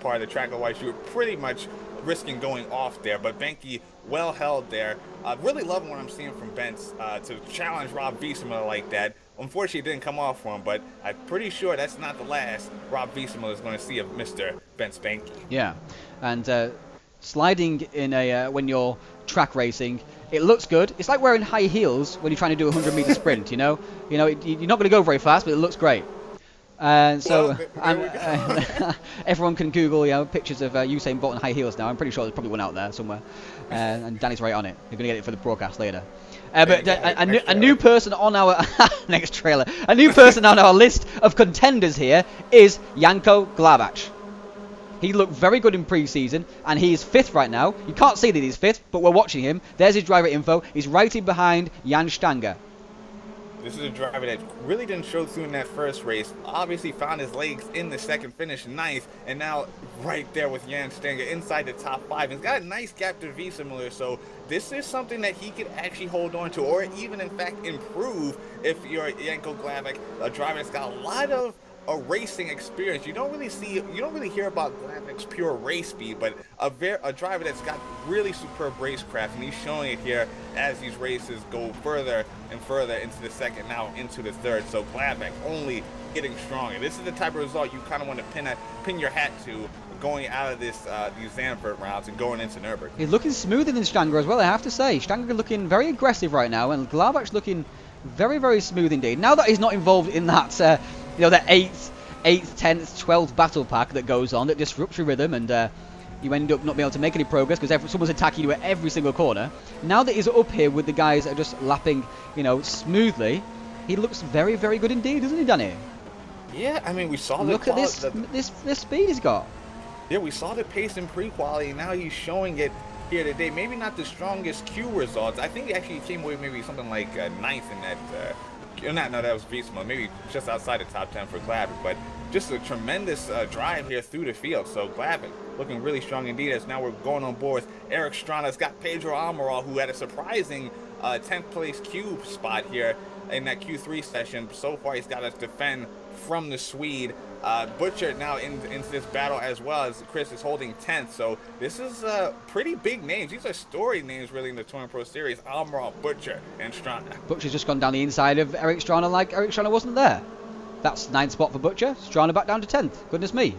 part of the track. Otherwise, you're pretty much risking going off there. But Benke well held there. Really loving what I'm seeing from Bentz to challenge Rob Wiesemuller like that. Unfortunately, it didn't come off for him, but I'm pretty sure that's not the last Rob Wiesemuller is going to see of Mr. Bentz Benke. Yeah, and sliding in when you're track racing, it looks good. It's like wearing high heels when you're trying to do a 100-meter sprint. You're not going to go very fast, but it looks great. And so everyone can Google pictures of Usain Bolt in high heels now. I'm pretty sure there's probably one out there somewhere, and Danny's right on it. You're going to get it for the broadcast later. But a new person on our next trailer, a new person on our list of contenders here is Janko Glavac. He looked very good in pre-season, and he is 5th right now. You can't see that he's 5th, but we're watching him. There's his driver info. He's right in behind Jan Stanger. This is a driver that really didn't show through in that first race. Obviously found his legs in the second, finished 9th, and now right there with Jan Stanger inside the top 5. He's got a nice gap to Wiesemuller, so this is something that he could actually hold on to, or even in fact improve if you're Janko Glavac, a driver that's got a lot of a racing experience. You don't really hear about Glavic's pure race speed, but a driver that's got really superb racecraft, and he's showing it here as these races go further and further into the second, now into the third. So Glavic only getting stronger. This is the type of result you kind of want to pin your hat to going out of these Zandvoort rounds and going into Nürburgring. He's looking smoother than Stanger as well, I have to say. Stanger looking very aggressive right now, and Glavic's looking very, very smooth indeed. Now that he's not involved in that, that 8th, 10th, 12th battle pack that goes on, that disrupts your rhythm, and you end up not being able to make any progress because someone's attacking you at every single corner. Now that he's up here with the guys that are just lapping, smoothly, he looks very, very good indeed, doesn't he, Danny? Yeah, I mean, we saw Look at this speed he's got. Yeah, we saw the pace in pre-quality. Now he's showing it here today. Maybe not the strongest Q results. I think he actually came away maybe something like 9th in that. That was beast mode. Maybe just outside the top 10 for Glavic, but just a tremendous drive here through the field. So Glavic looking really strong indeed. As now we're going on board with Eric Strana's got Pedro Amaral, who had a surprising 10th place Q spot here in that Q3 session. So far, he's got us defend from the Swede. Butcher now into this battle as well, as Chris is holding 10th. So this is pretty big names. These are storied names really in the Touring Pro Series. Amaral, Butcher, and Strana. Butcher's just gone down the inside of Eric Strana like Eric Strana wasn't there. That's 9th spot for Butcher. Strana back down to 10th. Goodness me.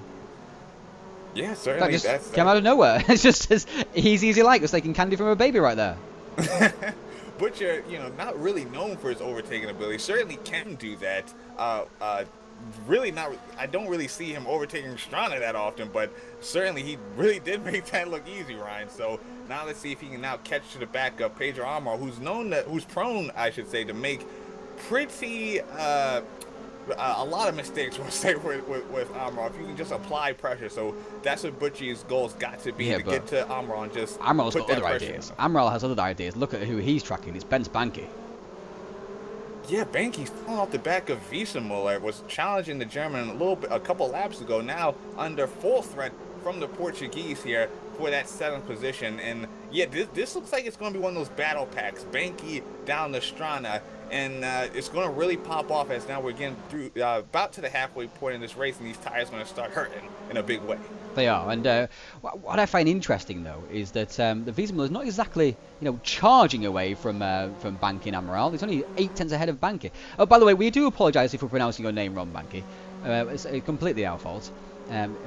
Yeah, certainly. That just came out of nowhere. It's just as easy as you like. It's taking candy from a baby right there. Butcher, not really known for his overtaking ability. Certainly can do that. Really not. I don't really see him overtaking Strana that often, but certainly he really did make that look easy, Ryan. So now let's see if he can now catch to the back of Pedro Amaral, who's prone, I should say, to make pretty a lot of mistakes, we'll say, with Amaral. If you can just apply pressure, so that's what Butchie's goal's got to be, to get to Amaral and just Amaral's put got that other pressure ideas. on. Amaral has other ideas. Look at who he's tracking. It's Ben Spanky. Yeah, Banky's falling off the back of Wiesemuller, was challenging the German a couple laps ago. Now under full threat from the Portuguese here for that 7th position. And yeah, this looks like it's going to be one of those battle packs. Banky down to Strana, and it's going to really pop off as now we're getting through about to the halfway point in this race, and these tires are going to start hurting in a big way. They are, and what I find interesting though is that the Wiesemuller is not exactly charging away from Banky and Amaral. It's only 8/10 ahead of Banky. Oh, by the way, we do apologise if we're pronouncing your name wrong, Banky. It's completely our fault.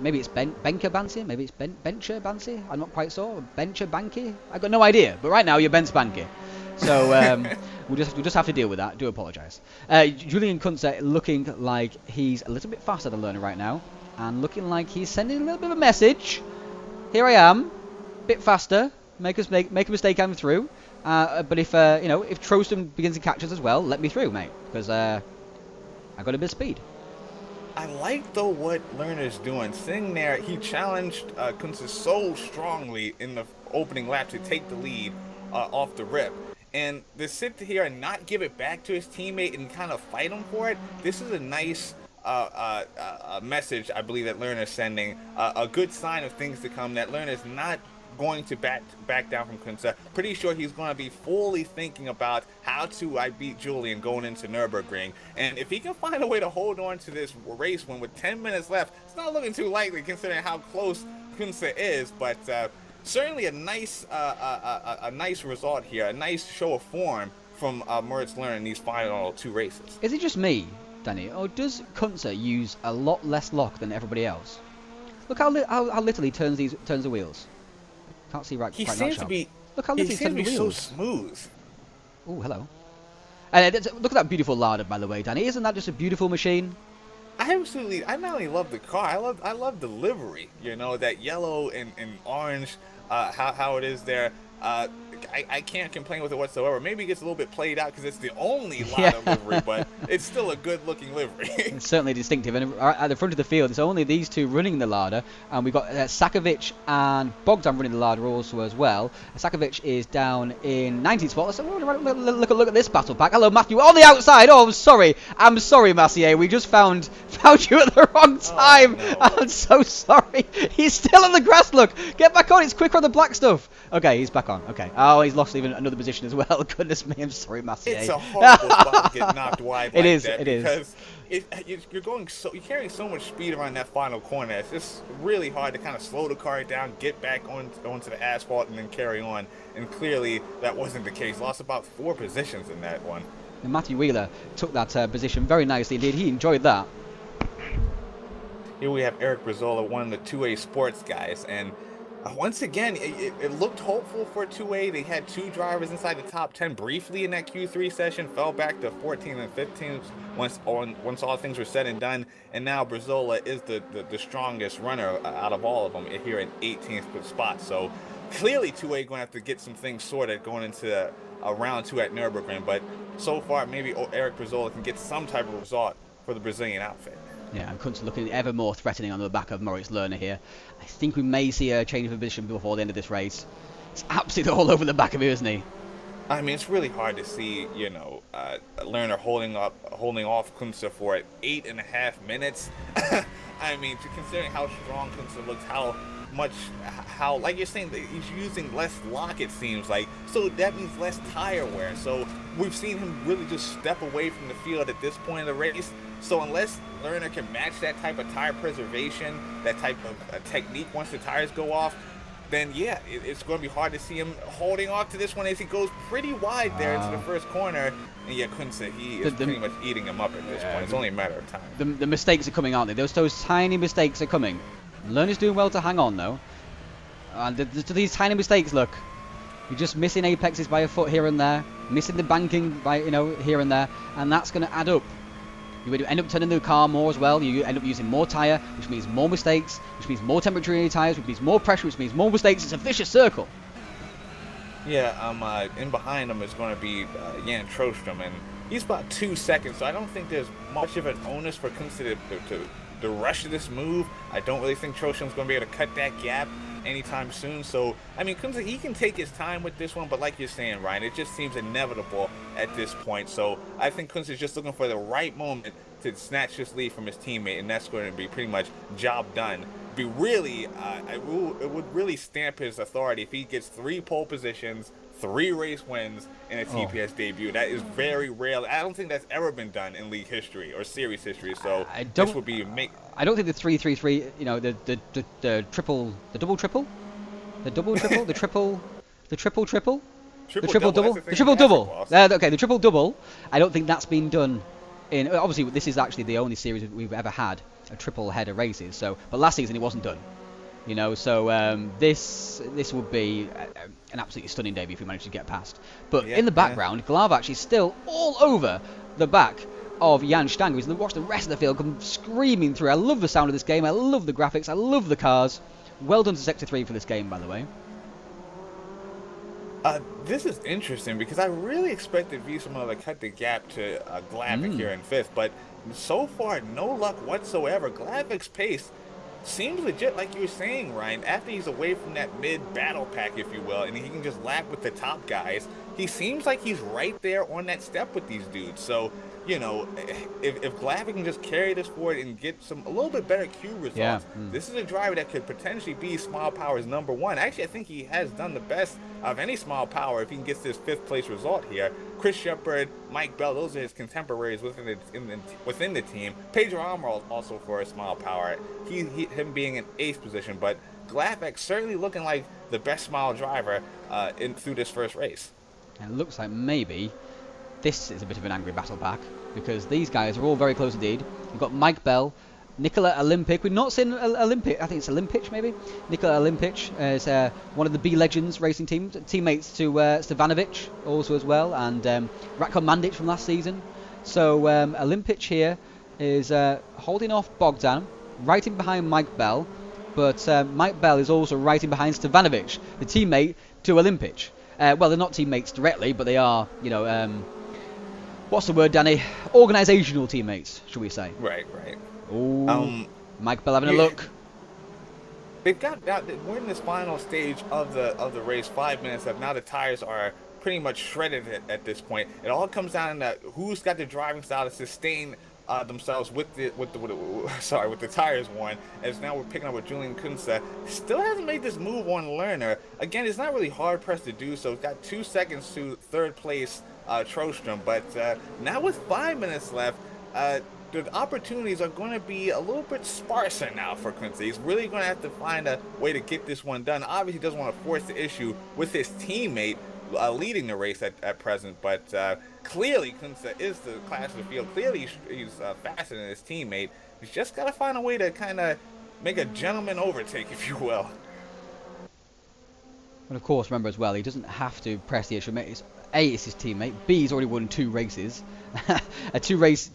Maybe it's Benker Bancy, maybe it's Bencher Bancy. I'm not quite sure. Bencher Banky. I've got no idea. But right now you're Ben Spanky. So we'll just have to deal with that. Do apologise. Julian Kunze looking like he's a little bit faster than Lerner right now, and looking like he's sending a little bit of a message. Here I am, bit faster. Make a mistake, I'm through. But if Troston begins to catch us as well, let me through, mate, because I got a bit of speed. I like though what Lerner's doing. Sitting there, he challenged Kunze so strongly in the opening lap to take the lead off the rip. And to sit here and not give it back to his teammate and kind of fight him for it, this is a nice message, I believe, that Lerner's sending. A good sign of things to come, that Lerner's not going to back down from Kunze. Pretty sure he's going to be fully thinking about how to beat Julian going into Nürburgring. And if he can find a way to hold on to this race win with 10 minutes left, it's not looking too likely considering how close Kunze is, but certainly a nice result here, a nice show of form from Moritz Lerner in these final 2 races. Is it just me, Danny, or does Kunze use a lot less lock than everybody else? Look how little he turns the wheels. Can't see right. He quite seems now, to be. Look how little He he's seems turning to the be so wheels. smooth. Oh, hello. Look at that beautiful Lada, by the way, Danny. Isn't that just a beautiful machine? I not only love the car, I love the livery. That yellow and orange, how it is there. I can't complain with it whatsoever. Maybe it gets a little bit played out because it's the only Lada livery, but it's still a good-looking livery. It's certainly distinctive. And at the front of the field, it's only these two running the Lada, and we've got Sakovic and Bogdan running the Lada also as well. Sakovic is down in 19th spot. Let's look at this battle pack. Hello, Matthew, on the outside. Oh, I'm sorry, Massier. We just found you at the wrong time. Oh, no. I'm so sorry. He's still on the grass. Look, get back on. It's quicker on the black stuff. Okay, he's back on. Okay. Oh, he's lost even another position as well. Goodness me, I'm sorry, Massier. It's a horrible spot to get knocked wide like that. It is. Because you're carrying so much speed around that final corner. It's just really hard to kind of slow the car down, get back onto the asphalt, and then carry on. And clearly, that wasn't the case. Lost about 4 positions in that one. And Matthew Wheeler took that position very nicely indeed. He enjoyed that. Here we have Eric Brazola, one of the 2A sports guys, and once again, it looked hopeful for 2A. They had 2 drivers inside the top 10 briefly in that Q3 session, fell back to 14 and 15 once all things were said and done, and now Brazola is the strongest runner out of all of them here in 18th spot. So clearly 2A going to have to get some things sorted going into round 2 at Nürburgring, but so far maybe Eric Brazola can get some type of result for the Brazilian outfit. Yeah, and Kunz looking ever more threatening on the back of Moritz Lerner here. I think we may see a change of position before the end of this race. It's absolutely all over the back of him, isn't he? I mean, it's really hard to see, Lerner holding off Kunze for 8.5 minutes. I mean, considering how strong Kunze looks, how like you're saying, he's using less lock, it seems like, so that means less tire wear. So we've seen him really just step away from the field at this point in the race. So unless Lerner can match that type of tire preservation, that type of technique once the tires go off, then yeah, it's going to be hard to see him holding off to this one as he goes pretty wide there into the first corner. And yeah, Kunze, he is pretty much eating him up at this point. It's only a matter of time. The mistakes are coming, aren't they? Those tiny mistakes are coming. Lerner's doing well to hang on though. And to these tiny mistakes, look, you're just missing apexes by a foot here and there, missing the banking by here and there, and that's going to add up. You would end up turning the car more as well. You end up using more tyre, which means more mistakes, which means more temperature in your tyres, which means more pressure, which means more mistakes. It's a vicious circle. Yeah, in behind him is going to be Jan Trostrom, and he's about 2 seconds, so I don't think there's much of an onus for Kunze to rush this move. I don't really think Trostrom's going to be able to cut that gap anytime soon. So, I mean, Kunze, he can take his time with this one, but like you're saying, Ryan, it just seems inevitable at this point. So I think Kunze is just looking for the right moment to snatch this lead from his teammate, and that's going to be pretty much job done. Be really, it would really stamp his authority if he gets 3 pole positions, 3 race wins in a TPS debut. That is very rare. I don't think that's ever been done in league history or series history. So this would be I don't think the 3-3-3, the triple, the double triple, the double triple, the triple triple, the triple double, the triple double. Okay, the triple double. I don't think that's been done. Obviously, this is actually the only series we've ever had a triple header races. So, but last season it wasn't done. So this would be an absolutely stunning debut if we manage to get past. But in the background, Glavak is still all over the back of Jan Stanger. He's watched the rest of the field come screaming through. I love the sound of this game. I love the graphics. I love the cars. Well done to Sector 3 for this game, by the way. This is interesting because I really expected Wiesema to cut the gap to Glavak here in 5th, but so far, no luck whatsoever. Glavak's pace seems legit, like you were saying, Ryan. After he's away from that mid-battle pack, if you will, and he can just lap with the top guys, he seems like he's right there on that step with these dudes. So, if Glavak can just carry this forward and get a little bit better Q results, this is a driver that could potentially be Smile Power's #1. Actually, I think he has done the best of any Smile Power if he can get this 5th place result here. Chris Shepard, Mike Bell, those are his contemporaries within the team. Pedro Amaral also for a Smile Power. Him being in 8th position, but Glavak certainly looking like the best Smile driver through this first race. And it looks like maybe this is a bit of an angry battle pack because these guys are all very close indeed. You've got Mike Bell, Nikola Olympic. We've not seen Olympic. I think it's Olympic maybe. Nikola Olympic is one of the B Legends racing teams, teammates to Stevanovic also as well, and Ratko Mandic from last season. So Olympic here is holding off Bogdan, right in behind Mike Bell, but Mike Bell is also right in behind Stevanovic, the teammate to Olympic. Well, they're not teammates directly, but they are, what's the word, Danny? Organisational teammates, should we say? Right. Ooh, Mike Bell having a look. We're in this final stage of the race, 5 minutes left. Now the tires are pretty much shredded at this point. It all comes down to who's got the driving style to sustain themselves with the tires worn, as now we're picking up with Julian Kunze. Still hasn't made this move on Lerner. Again, it's not really hard pressed to do so. It's got 2 seconds to third place Trostrom, but now with 5 minutes left, the opportunities are going to be a little bit sparser now for Kunze. He's really going to have to find a way to get this one done. Obviously, he doesn't want to force the issue with his teammate leading the race at present, but clearly Kunze is the class of the field. Clearly he's faster than his teammate. He's just got to find a way to kind of make a gentleman overtake, if you will. And of course, remember as well, he doesn't have to press the issue. It's his teammate. B, he's already won 2 races. 2 race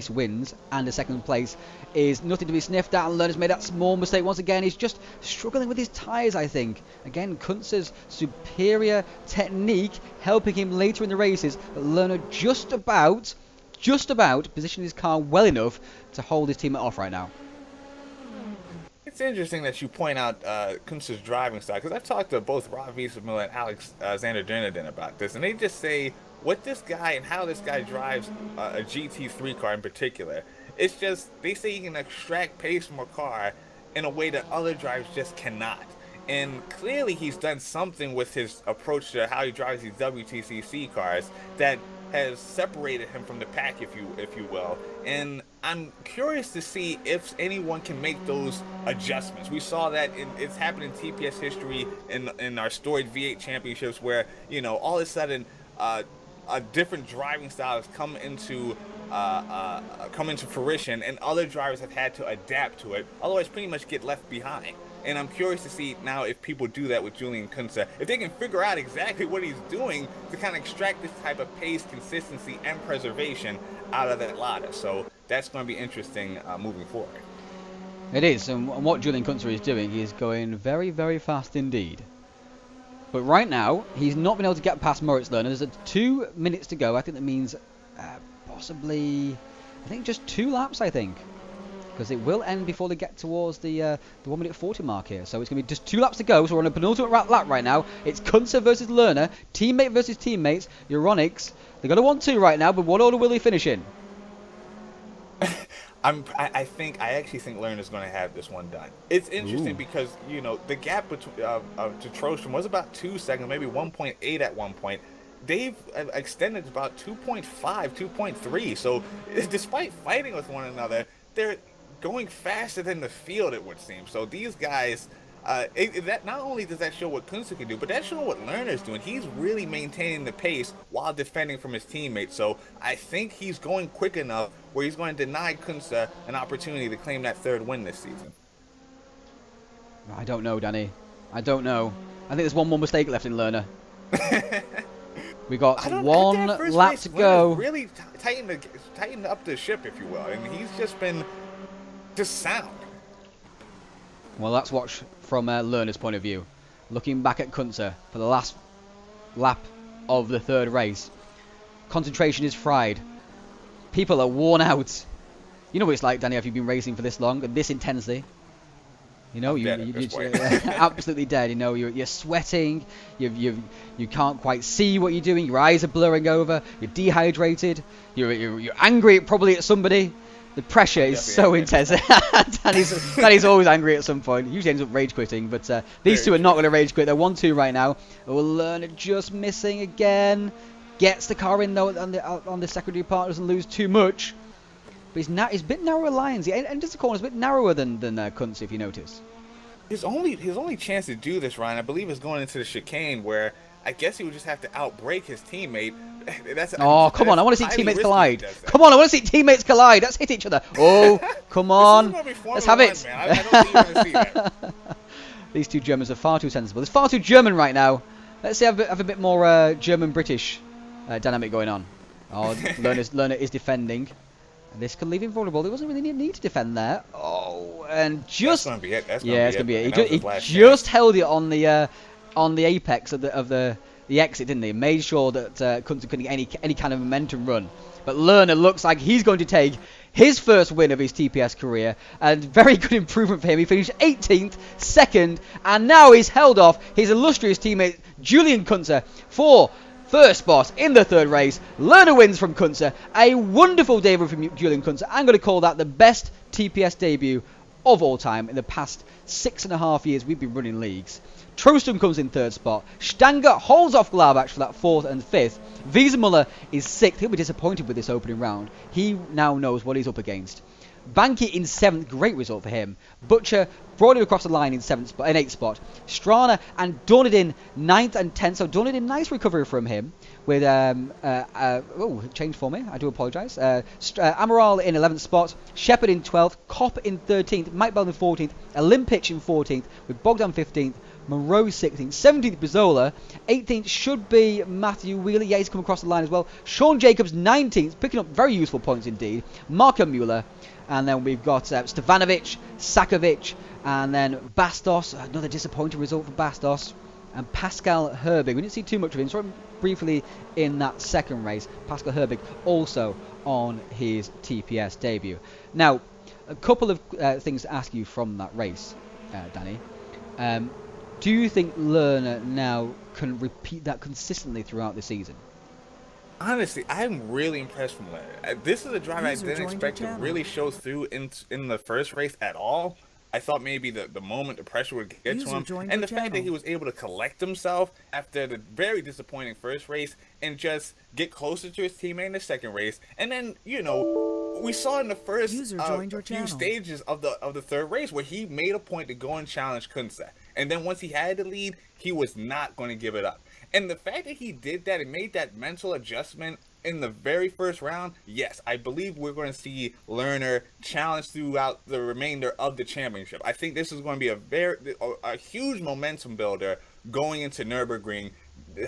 wins and a second place is nothing to be sniffed at. And Lerner's made that small mistake once again. He's just struggling with his tyres, I think. Again, Kunze's superior technique helping him later in the races, but Lerner just about positioning his car well enough to hold his teammate off right now. It's interesting that you point out Kunze's driving style, because I've talked to both Rob Wiesemiller and Alex Zander about this, and they just say what this guy and how this guy drives a GT3 car in particular. It's just, they say he can extract pace from a car in a way that other drivers just cannot. And clearly he's done something with his approach to how he drives these WTCC cars that has separated him from the pack, if you will. And I'm curious to see if anyone can make those adjustments. We saw that it's happened in TPS history in our storied V8 championships, where all of a sudden a different driving style has come into fruition, and other drivers have had to adapt to it. Otherwise, pretty much get left behind. And I'm curious to see now if people do that with Julian Kunze, if they can figure out exactly what he's doing to kind of extract this type of pace, consistency, and preservation out of that ladder. So that's going to be interesting moving forward. It is, and what Julian Kunze is doing is going very, very fast indeed. But right now, he's not been able to get past Moritz Lerner. There's 2 minutes to go. I think that means possibly, just 2 laps, I think. Because it will end before they get towards the 1 minute 40 mark here. So it's going to be just 2 laps to go. So we're on a penultimate lap right now. It's Kunze versus Lerner. Teammate versus teammates. Euronics. They're going to 1-2 right now, but what order will he finish in? I actually think Lerner's going to have this one done. It's interesting because, the gap between to Trostrom was about 2 seconds, maybe 1.8 at one point. They've extended to about 2.5, 2.3. So despite fighting with one another, they're going faster than the field, it would seem. So these guys, that not only does that show what Kunze can do, but that shows what Lerner's doing. He's really maintaining the pace while defending from his teammates. So I think he's going quick enough where he's going to deny Kunze an opportunity to claim that 3rd win this season. I don't know, Danny. I don't know. I think there's one more mistake left in Lerner. We got 1 lap to go. Really tighten up the ship, if you will. And he's just been sound. Well, let's watch from Lerner's point of view. Looking back at Kunze for the last lap of the 3rd race. Concentration is fried. People are worn out. You know what it's like, Danny, if you've been racing for this long and this intensely. You're absolutely dead. You're sweating. You can't quite see what you're doing. Your eyes are blurring over. You're dehydrated. You're angry probably at somebody. The pressure is so intense. Danny's always angry at some point. He usually ends up rage quitting, but these two are not going to rage quit. They're 1-2 right now. Lerner just missing again. Gets the car in though on the secondary part. Doesn't lose too much. But he's a bit narrower lines. He enters the corner a bit narrower than Kunze, if you notice. His only chance to do this, Ryan, I believe, is going into the chicane, where I guess he would just have to outbrake his teammate. Come on, I want to see teammates collide. Come on, I want to see teammates collide. Let's hit each other. Oh, come on. Let's have it. Man. I don't think you want to see that. These 2 Germans are far too sensible. It's far too German right now. Let's see, have a bit more German-British dynamic going on. Oh, Lerner is defending. And this could leave him vulnerable. There wasn't really any need to defend there. Oh, and just... That's going to be it. It's going to be it. He just held it on the apex of the exit, didn't he? Made sure that Kunze couldn't get any kind of momentum run. But Lerner looks like he's going to take his first win of his TPS career, and very good improvement for him. He finished 18th, 2nd, and now he's held off his illustrious teammate Julian Kunze for First spot in the third race. Lerner wins from Kunze. A wonderful debut from Julian Kunze. I'm going to call that the best TPS debut of all time in the past 6.5 years we've been running leagues. Trostrom comes in third spot. Stanger holds off Glabach for that fourth and fifth. Wiesemuller is sixth. He'll be disappointed with this opening round. He now knows what he's up against. Banky in seventh, great result for him. Butcher brought him across the line in eighth spot. Strana and Dornadin ninth and 10th. So Dornadin, nice recovery from him. With changed for me. I do apologise. Amaral in 11th spot. Shepard in 12th. Kopp in 13th. Mike Bell in 14th. Olympic in 14th. With Bogdan 15th. Moreau 16th, 17th Bizzola, 18th should be Matthew Wheeler, yeah, he's come across the line as well. Sean Jacobs 19th, picking up very useful points indeed. Marko Mueller, and then we've got Stefanovic, Sakovic, and then Bastos, another disappointing result for Bastos, and Pascal Herbig. We didn't see too much of him, saw him briefly in that second race. Pascal Herbig also on his TPS debut. Now, a couple of things to ask you from that race, Danny. Do you think Lerner now can repeat that consistently throughout the season? Honestly, I'm really impressed from Lerner. This is a driver I didn't expect to really show through in the first race at all. I thought maybe the moment the pressure would get to him, and the fact that he was able to collect himself after the very disappointing first race and just get closer to his teammate in the second race. And then, you know, we saw in the first few stages of the third race where he made a point to go and challenge Kunze. And then once he had the lead, he was not going to give it up. And the fact that he did that and made that mental adjustment in the very first round, yes, I believe we're going to see Lerner challenge throughout the remainder of the championship. I think this is going to be a huge momentum builder going into Nürburgring.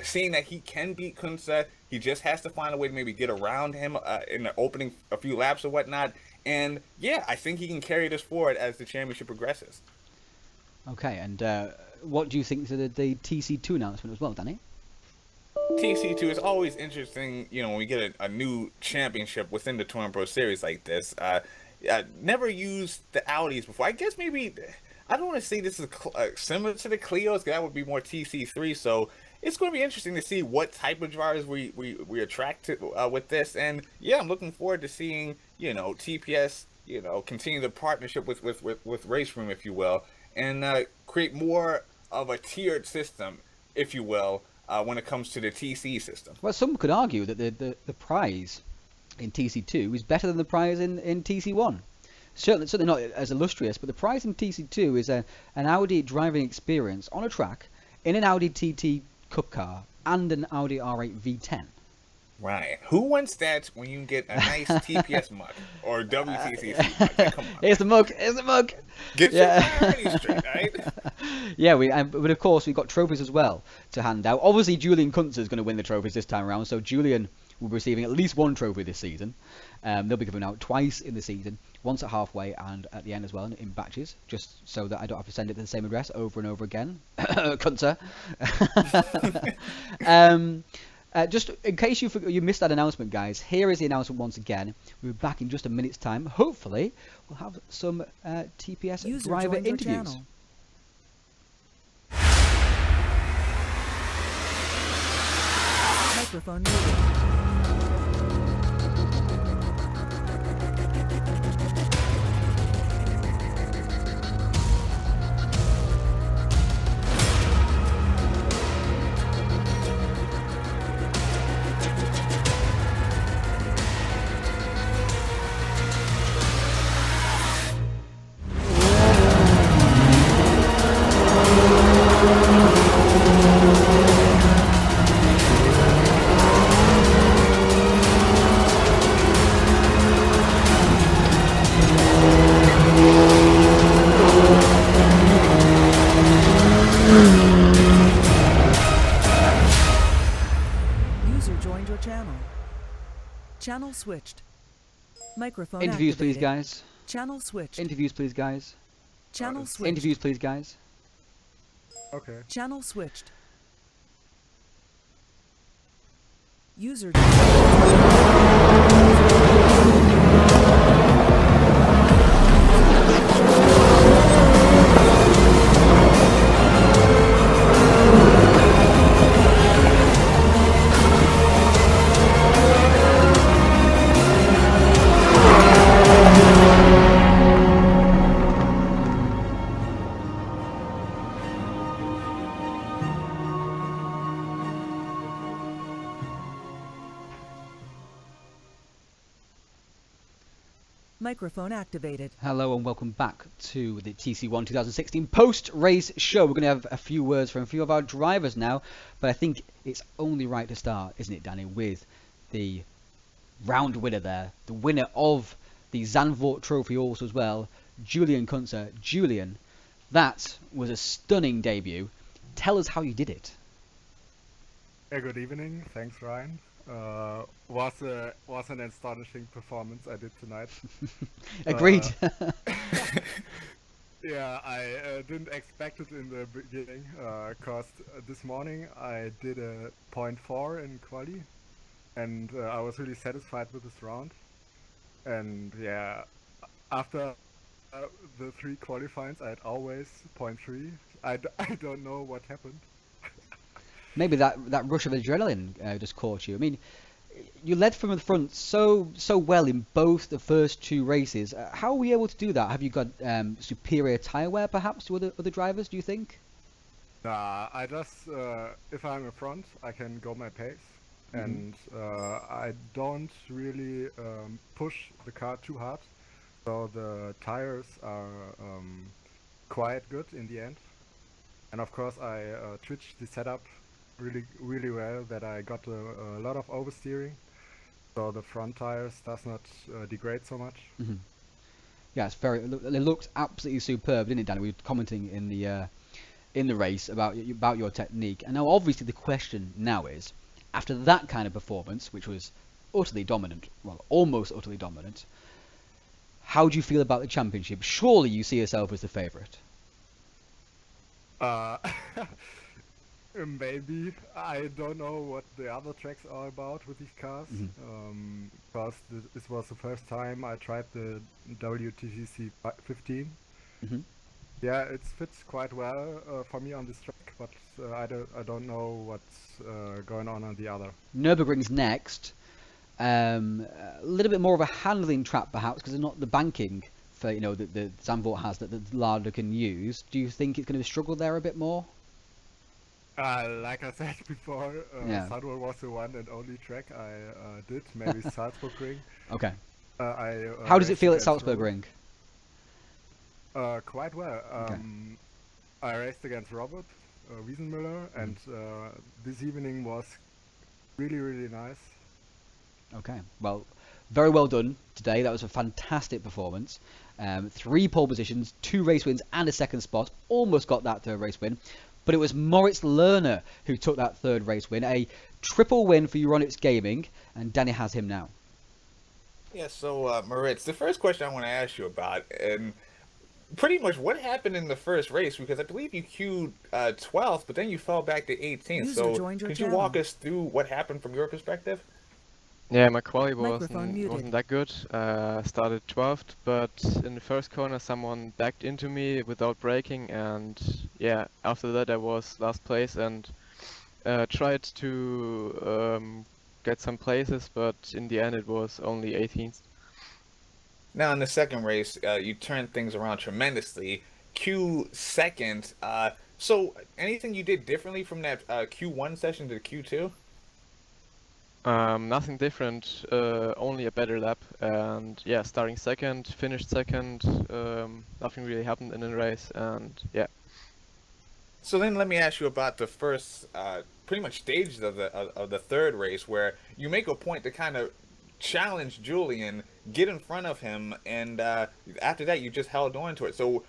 Seeing that he can beat Kunze, he just has to find a way to maybe get around him in the opening a few laps or whatnot. And yeah, I think he can carry this forward as the championship progresses. Okay, and what do you think to the TC2 announcement as well, Danny? TC2 is always interesting, you know, when we get a new championship within the Touring Pro Series like this. Never used the Audis before. I guess maybe, I don't want to say this is similar to the Clios, because that would be more TC3, so it's going to be interesting to see what type of drivers we attract to, with this. And yeah, I'm looking forward to seeing, you know, TPS, you know, continue the partnership with Race Room, if you will, and create more of a tiered system, if you will, when it comes to the TC system. Well, some could argue that the prize in TC2 is better than the prize in TC1. Certainly not as illustrious, but the prize in TC2 is an Audi driving experience on a track in an Audi TT Cup car and an Audi R8 V10. Right. Who wants that when you can get a nice TPS mug or WTCC mug? Come on. Here's the mug. Here's the mug. Get your priorities straight, right? Yeah, but of course we've got trophies as well to hand out. Obviously, Julian Kunze is going to win the trophies this time around, so Julian will be receiving at least one trophy this season. They'll be given out twice in the season, once at halfway and at the end as well, in batches, just so that I don't have to send it to the same address over and over again. Kunze. Just in case you missed that announcement, guys, here is the announcement once again. We'll be back in just a minute's time. Hopefully, we'll have some TPS driver interviews. Microphone muted. Channel switched. Microphone interviews, activated. Please, guys. Channel switched. Interviews, please, guys. Channel switched. Interviews, please, guys. Okay. Channel switched. User. Microphone activated. Hello and welcome back to the TCOne 2016 post-race show. We're going to have a few words from a few of our drivers now, but I think it's only right to start, isn't it, Danny, with the round winner there, the winner of the Zandvoort Trophy also as well, Julian Kunze. Julian, that was a stunning debut. Tell us how you did it. Yeah, good evening. Thanks, Ryan. Was an astonishing performance I did tonight. Agreed. Yeah, I didn't expect it in the beginning, cause this morning I did a 0.4 in quali, and I was really satisfied with this round. And yeah, after the 3 qualifiers, I had always 0.3. I don't know what happened. Maybe that rush of adrenaline just caught you. I mean, you led from the front so well in both the first 2 races. How were you able to do that? Have you got superior tyre wear perhaps to other drivers, do you think? Nah, I just, if I'm in front, I can go my pace. And I don't really push the car too hard. So the tires are quite good in the end. And of course I switched the setup really well, that I got a lot of oversteering, so the front tires does not degrade so much. Yeah, it looked absolutely superb, didn't it, Danny? We were commenting in the race about your technique, and now obviously the question now is, after that kind of performance, which was utterly dominant, well, almost utterly dominant, how do you feel about the championship? Surely you see yourself as the favourite. Maybe. I don't know what the other tracks are about with these cars, because this was the first time I tried the WTCC 15. Yeah, it fits quite well for me on this track, but I don't know what's going on the other. Nürburgring's next. A little bit more of a handling trap perhaps, because there's not the banking for that the Zandvoort has that the Lada can use. Do you think it's going to struggle there a bit more? Like I said before, Zandvoort was the one and only track I did. Maybe Salzburgring. Okay. How does it feel at Salzburgring? Quite well. Okay. I raced against Robert Wiesenmüller, and this evening was really nice. Okay, well, very well done today. That was a fantastic performance. 3 pole positions, 2 race wins, and a second spot. Almost got that 3rd race win. But it was Moritz Lerner who took that 3rd race win. A triple win for Euronics Gaming, and Danny has him now. Yeah, so Moritz, the first question I want to ask you about, and pretty much what happened in the first race, because I believe you queued 12th, but then you fell back to 18th. So could you walk us through what happened from your perspective? Yeah, my quali wasn't that good. Started 12th, but in the first corner someone backed into me without braking, and yeah, after that I was last place and tried to get some places, but in the end it was only 18th. Now in the second race, you turned things around tremendously. Q2nd. So anything you did differently from that Q1 session to Q2? Nothing different, only a better lap, and yeah, starting second, finished second, nothing really happened in the race, and yeah. So then let me ask you about the first, pretty much stages of the 3rd race, where you make a point to kind of challenge Julian, get in front of him, and after that you just held on to it. So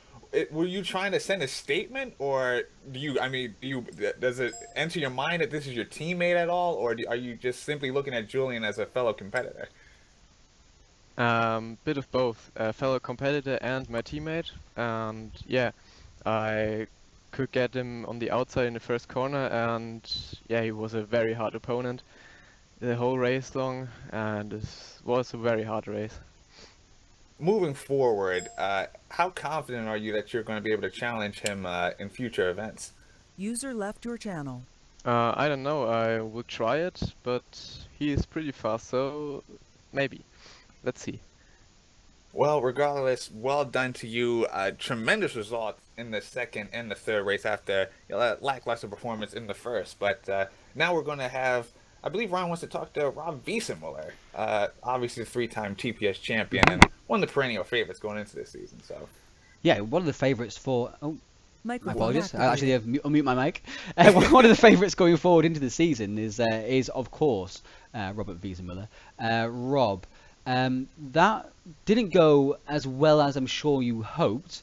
were you trying to send a statement, or does it enter your mind that this is your teammate at all, or are you just simply looking at Julian as a fellow competitor? Bit of both, fellow competitor and my teammate, and yeah, I could get him on the outside in the first corner, and yeah, he was a very hard opponent the whole race long, and this was a very hard race. Moving forward, how confident are you that you're going to be able to challenge him in future events? User left your channel. I don't know, I will try it, but he is pretty fast, so maybe. Let's see. Well, regardless, well done to you. Tremendous results in the second and the third race after lackluster performance in the first. But now we're going to have I believe Ron wants to talk to Rob Wiesenmuller, obviously the 3-time TPS champion and one of the perennial favorites going into this season. So, yeah, one of the favourites for. Oh, my apologies. I actually activated. have unmute my mic. One of the favourites going forward into the season is of course Robert Wiesenmuller. Rob, that didn't go as well as I'm sure you hoped.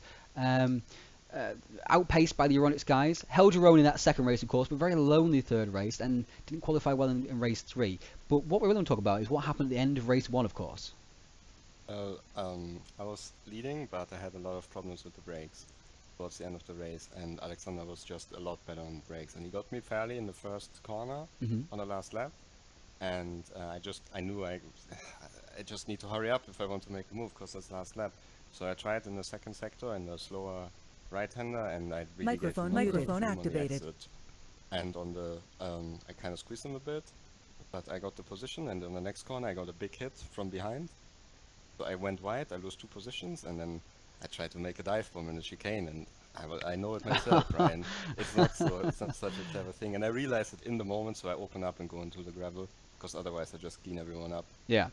Outpaced by the Euronics guys, held your own in that second race, of course, but very lonely third race and didn't qualify well in race 3. But what we're really going to talk about is what happened at the end of race 1, of course. I was leading, but I had a lot of problems with the brakes towards the end of the race, and Alexander was just a lot better on brakes, and he got me fairly in the first corner on the last lap, and I knew I just need to hurry up if I want to make a move, because that's the last lap. So I tried in the second sector in the slower right-hander, and I really microphone activated. And on the I kind of squeezed him a bit, but I got the position, and on the next corner I got a big hit from behind. So I went wide, I lost 2 positions, and then I tried to make a dive bomb in the chicane, and I know it myself, Ryan. It's not such a clever thing, and I realized it in the moment, so I open up and go into the gravel, because otherwise I just clean everyone up. Yeah.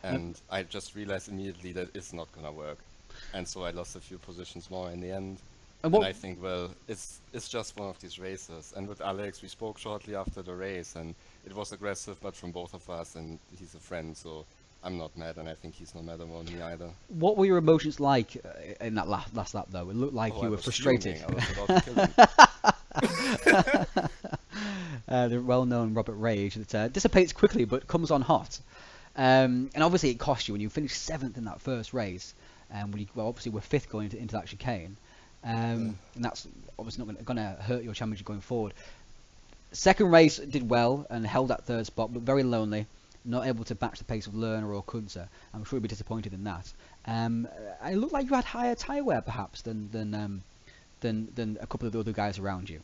And I just realized immediately that it's not gonna work, and so I lost a few positions more in the end. And I think, well, it's just one of these races. And with Alex, we spoke shortly after the race, and it was aggressive, but from both of us, and he's a friend, so I'm not mad, and I think he's not mad about me either. What were your emotions like in that last lap, though? It looked like you were frustrated. Fuming. I was about to kill him. The well-known Robert Rage that dissipates quickly but comes on hot. And obviously it cost you when you finished 7th in that first race, and when you obviously were 5th going into that chicane. And that's obviously not going to hurt your championship going forward. Second race did well and held that 3rd spot, but very lonely, not able to match the pace of Lerner or Kunze. I'm sure you'd be disappointed in that. It looked like you had higher tyre wear perhaps than a couple of the other guys around you.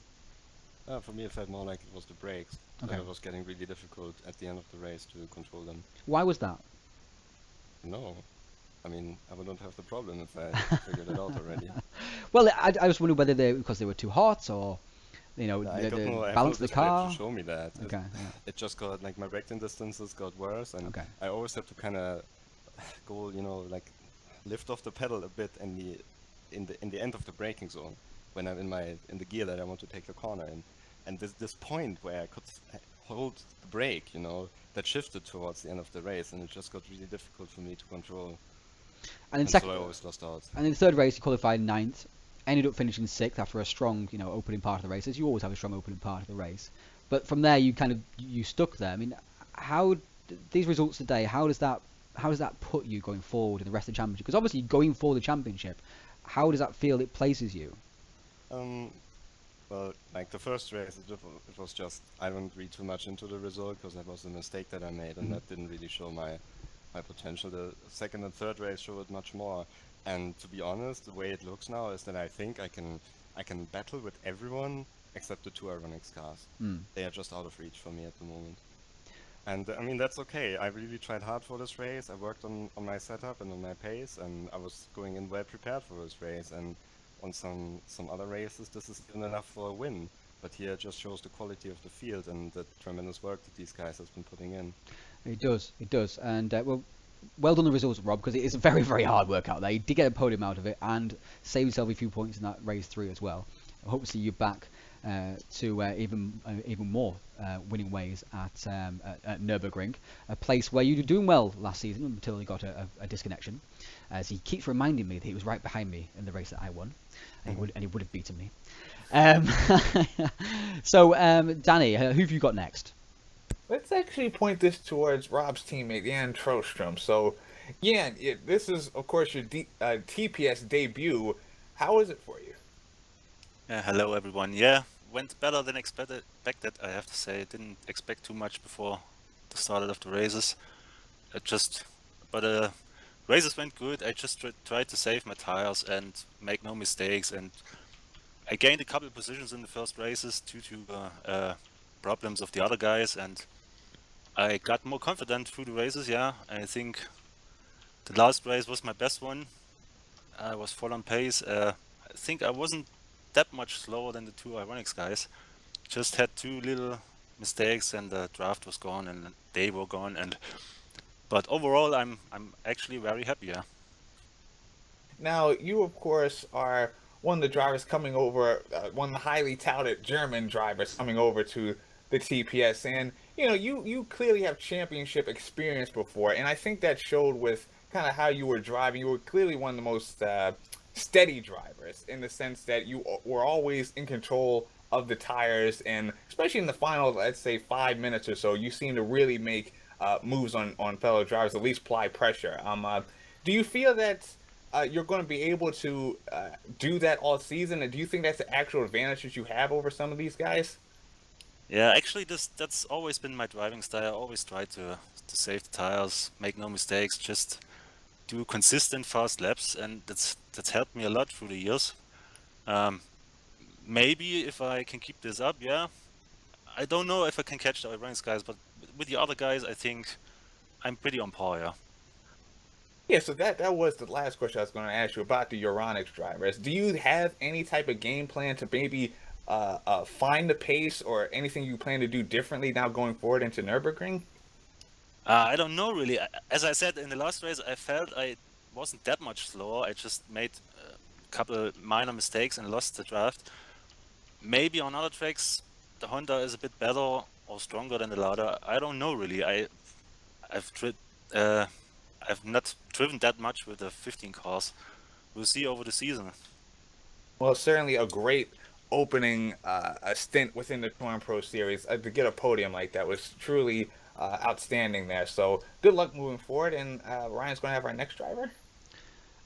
For me, it felt more like it was the brakes. Okay. It was getting really difficult at the end of the race to control them. Why was that? No. I mean, I wouldn't have the problem if I figured it out already. Well, I was wondering whether because they were too hot or, they balanced the car. To show me that. Okay. It just got, like, my braking distances got worse, and I always have to kind of go, like, lift off the pedal a bit in the end of the braking zone when I'm in the gear that I want to take the corner in. And this point where I could hold the brake, that shifted towards the end of the race, and it just got really difficult for me to control. And so I always lost out. And in the 3rd race, you qualified 9th, ended up finishing 6th after a strong, opening part of the race, as you always have a strong opening part of the race. But from there, you stuck there. I mean, how these results today? How does that put you going forward in the rest of the championship? Because obviously, going for the championship, how does that feel it places you? Well, like the first race, it was just, I don't read too much into the result because that was a mistake that I made, and that didn't really show my potential. The 2nd and 3rd race showed much more, and to be honest, the way it looks now is that I think I can battle with everyone except the 2 Euronics cars. They are just out of reach for me at the moment. And I mean, that's okay. I really tried hard for this race. I worked on my setup and on my pace, and I was going in well prepared for this race. And on some other races, this is even enough for a win. But here it just shows the quality of the field and the tremendous work that these guys have been putting in. It does. And well done the results, Rob, because it is a very, very hard work out there. You did get a podium out of it and save yourself a few points in that race 3 as well. I hope to see you back to even more winning ways at Nürburgring, a place where you were doing well last season until he got a disconnection. As he keeps reminding me that he was right behind me in the race that I won, and he would have beaten me. So, Danny, who have you got next? Let's actually point this towards Rob's teammate, Jan Trostrom. So, Jan, this is, of course, your TPS debut. How is it for you? Hello, everyone. Yeah, went better than expected, I have to say. Didn't expect too much before the start of the races. But races went good. I just tried to save my tires and make no mistakes. And I gained a couple of positions in the first races due to problems of the other guys, and I got more confident through the races. Yeah, I think the last race was my best one. I was full on pace. I think I wasn't that much slower than the 2 Euronics guys. Just had 2 little mistakes, and the draft was gone, and they were gone. But overall, I'm actually very happy. Yeah. Now, you of course are one of the drivers coming over, one of the highly touted German drivers coming over to the TPS, and you clearly have championship experience before, and I think that showed with kind of how you were driving. You were clearly one of the most steady drivers in the sense that you were always in control of the tires, and especially in the final, let's say 5 minutes or so, you seem to really make moves on fellow drivers, at least apply pressure. Do you feel that you're going to be able to do that all season, and do you think that's the actual advantage that you have over some of these guys? Yeah, actually, that's always been my driving style. I always try to save the tires, make no mistakes, just do consistent fast laps, and that's helped me a lot through the years. Maybe if I can keep this up, yeah. I don't know if I can catch the Iranians guys, but with the other guys, I think I'm pretty on par, yeah. Yeah, so that was the last question I was going to ask you about the Euronics drivers. Do you have any type of game plan to maybe find the pace or anything you plan to do differently now going forward into Nürburgring? I don't know really. As I said in the last race, I felt I wasn't that much slower. I just made a couple minor mistakes and lost the draft. Maybe on other tracks, the Honda is a bit better or stronger than the Lada. I don't know really. I've not driven that much with the 15 cars. We'll see over the season. Well, certainly a great opening a stint within the Touring Pro Series. To get a podium like that was truly outstanding there. So good luck moving forward. And Ryan's going to have our next driver.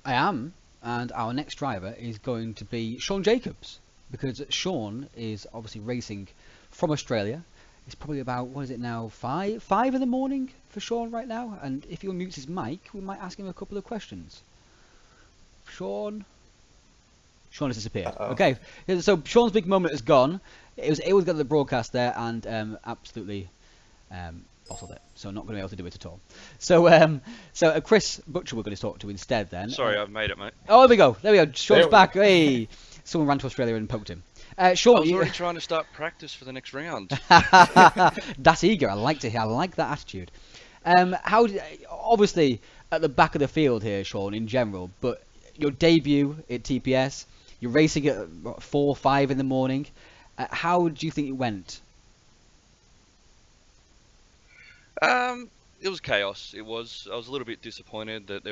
I am, and our next driver is going to be Sean Jacobs, because Sean is obviously racing from Australia. It's probably about, what is it now, 5 in the morning for Sean right now, and if he unmutes his mic, we might ask him a couple of questions. Sean has disappeared. Okay, so Sean's big moment is gone. It was got the broadcast there, and absolutely bottled it, so not going to be able to do it at all. So Chris Butcher we're going to talk to instead then. Sorry, I've made it, mate. Oh, there we go. Sean's back. Hey, someone ran to Australia and poked him. Sean, I was already trying to start practice for the next round. That's eager. I like that attitude. Obviously at the back of the field here, Sean, in general, but your debut at TPS, you're racing at 4 or 5 in the morning. How do you think it went? It was chaos. I was a little bit disappointed that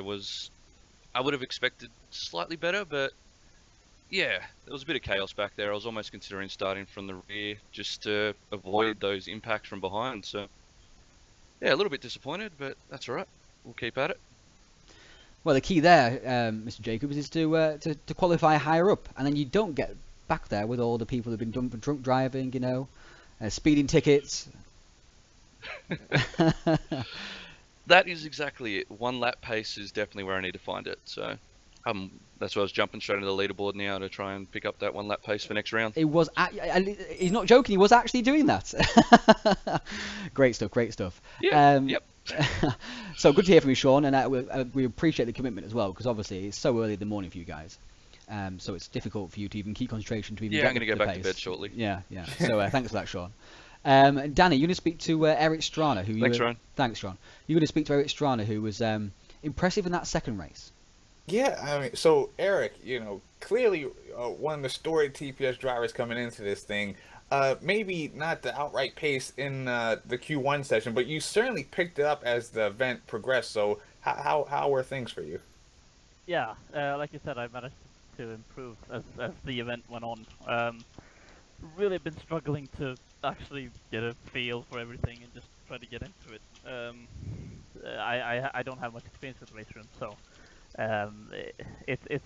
I would have expected slightly better, but yeah, there was a bit of chaos back there. I was almost considering starting from the rear just to avoid those impacts from behind. So yeah, a little bit disappointed, but that's all right. We'll keep at it. Well, the key there, Mr. Jacobs, is to qualify higher up, and then you don't get back there with all the people who've been done for drunk driving, speeding tickets. That is exactly it. 1 lap pace is definitely where I need to find it. So that's why I was jumping straight into the leaderboard now to try and pick up that 1 lap pace for next round. He's not joking. He was actually doing that. Great stuff. Yeah. Yep. So good to hear from you, Sean, and we appreciate the commitment as well, because obviously it's so early in the morning for you guys. So it's difficult for you to even keep concentration to even I'm going to go back pace. to bed shortly. Yeah. So thanks for that, Sean. Danny, you're going to speak to Eric Strana. Thanks, Sean. You're going to speak to Eric Strana, who was impressive in that second race. Yeah, I mean, so Eric, clearly one of the storied TPS drivers coming into this thing. Maybe not the outright pace in the Q1 session, but you certainly picked it up as the event progressed. So how were things for you? Yeah, like you said, I managed to improve as the event went on. Really been struggling to actually get a feel for everything and just try to get into it. I don't have much experience with race room, so it's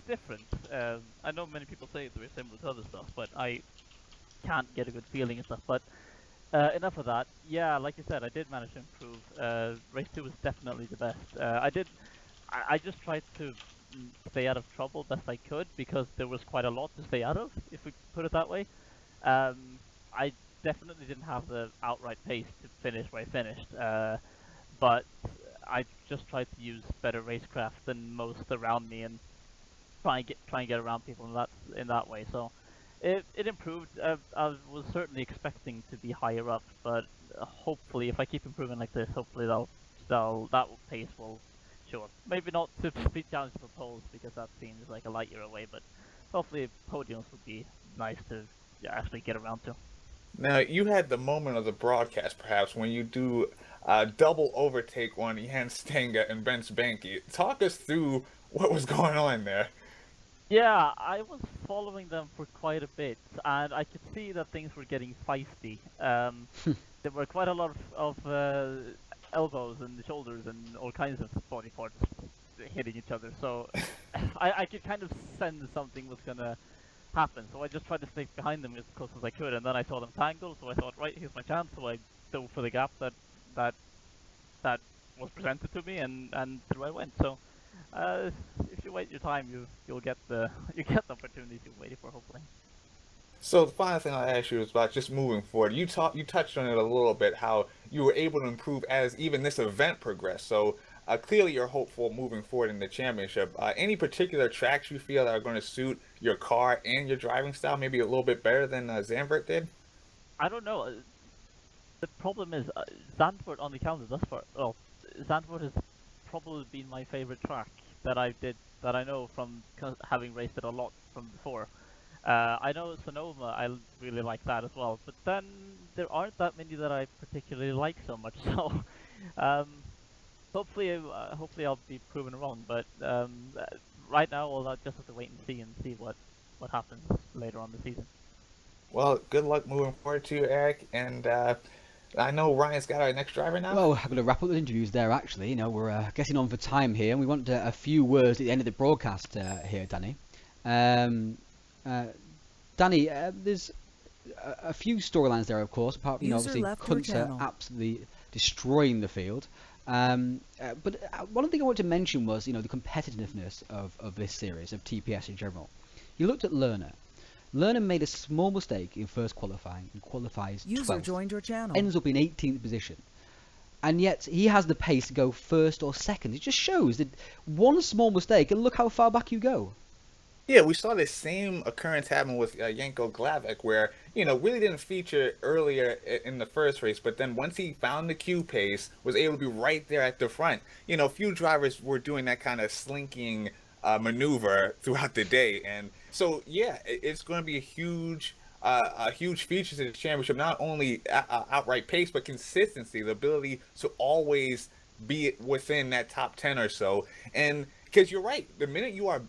different. I know many people say it's very similar to other stuff, but I can't get a good feeling and stuff. But enough of that. Yeah, like you said, I did manage to improve. Race 2 was definitely the best. I just tried to stay out of trouble best I could, because there was quite a lot to stay out of, if we put it that way. I definitely didn't have the outright pace to finish where I finished, but I just tried to use better racecraft than most around me and try and get around people in that way. So It improved. I was certainly expecting to be higher up, but hopefully, if I keep improving like this, hopefully that pace will show up. Maybe not to challenge for poles because that seems like a light year away, but hopefully podiums would be nice to actually get around to. Now, you had the moment of the broadcast, perhaps, when you do double overtake on Jan Stenga and Ben Spanky. Talk us through what was going on there. Yeah, I was following them for quite a bit, and I could see that things were getting feisty. There were quite a lot of elbows and shoulders and all kinds of body parts hitting each other, so I could kind of sense something was gonna happen, so I just tried to stay behind them as close as I could, and then I saw them tangle, so I thought, right, here's my chance, so I dove for the gap that was presented to me, and through I went. So if you wait your time, you'll get the opportunities you're waiting for, hopefully. So the final thing I'll ask you is about just moving forward. You touched on it a little bit, how you were able to improve as even this event progressed. So clearly you're hopeful moving forward in the championship. Any particular tracks you feel are going to suit your car and your driving style maybe a little bit better than Zandvoort did? I don't know. The problem is Zandvoort on the calendar thus far. Well, Zandvoort has probably been my favorite track that I know from having raced it a lot from before. I know Sonoma, I really like that as well, but then there aren't that many that I particularly like so much. So hopefully I'll be proven wrong. But right now, I'll just have to wait and see what happens later on the season. Well, good luck moving forward to you, Eric, and I know Ryan's got our next driver now. Well, I'm going to wrap up the interviews there, actually. You know, we're getting on for time here, and we want a few words at the end of the broadcast here, Danny. Danny, there's a few storylines there, of course, apart from, obviously, Kunter absolutely destroying the field. But one thing I wanted to mention was, the competitiveness of this series, of TPS in general. You looked at Lerner. Lerner made a small mistake in first qualifying and qualifies 12th. Joined your channel. Ends up in 18th position. And yet he has the pace to go first or second. It just shows that one small mistake and look how far back you go. Yeah, we saw the same occurrence happen with Janko Glavik, where, really didn't feature earlier in the first race, but then once he found the Q pace, was able to be right there at the front. Few drivers were doing that kind of slinking maneuver throughout the day, and so yeah, it's going to be a huge feature to the championship. Not only outright pace, but consistency, the ability to always be within that top 10 or so. And because you're right, the minute you are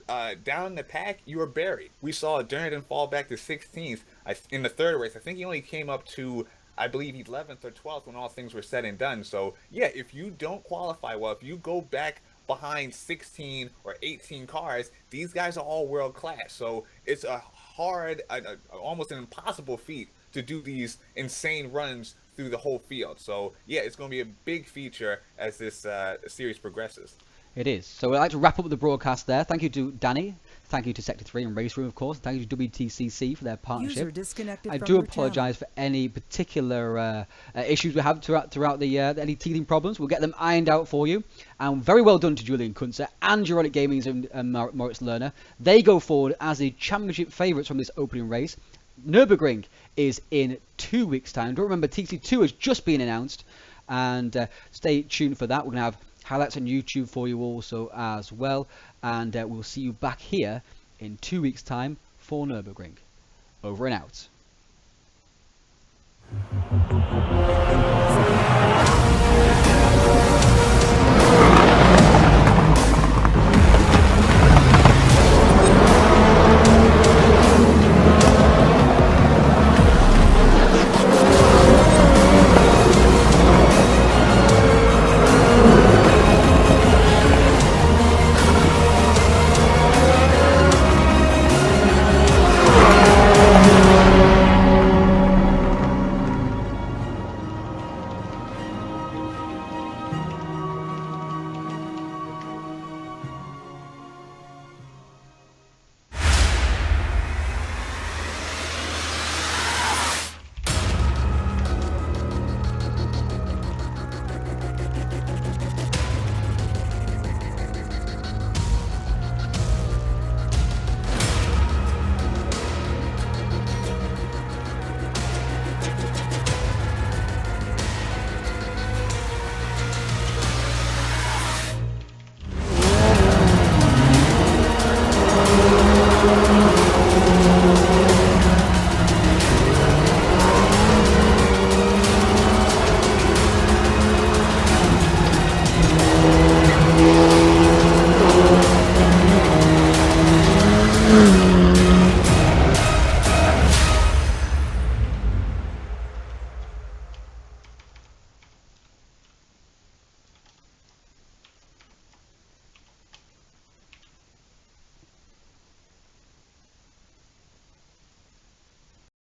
down in the pack, you are buried. We saw Durden fall back to 16th in the third race. I think he only came up to, I believe, 11th or 12th when all things were said and done. So yeah, if you don't qualify well, if you go back behind 16 or 18 cars, these guys are all world class. So it's a hard, almost an impossible feat to do these insane runs through the whole field. So yeah, it's going to be a big feature as this series progresses. It is. So I'd like to wrap up the broadcast there. Thank you to Danny. Thank you to Sector 3 and Race Room, of course. Thank you to WTCC for their partnership. I do apologise for any particular issues we have throughout the any teething problems. We'll get them ironed out for you. And very well done to Julian Kunze and Euronic Gaming's and Moritz Lerner. They go forward as the championship favourites from this opening race. Nürburgring is in 2 weeks' time. Don't remember, TC2 has just been announced. And stay tuned for that. We're going to have highlights on YouTube for you also as well, and we'll see you back here in 2 weeks' time for Nürburgring. Over and out.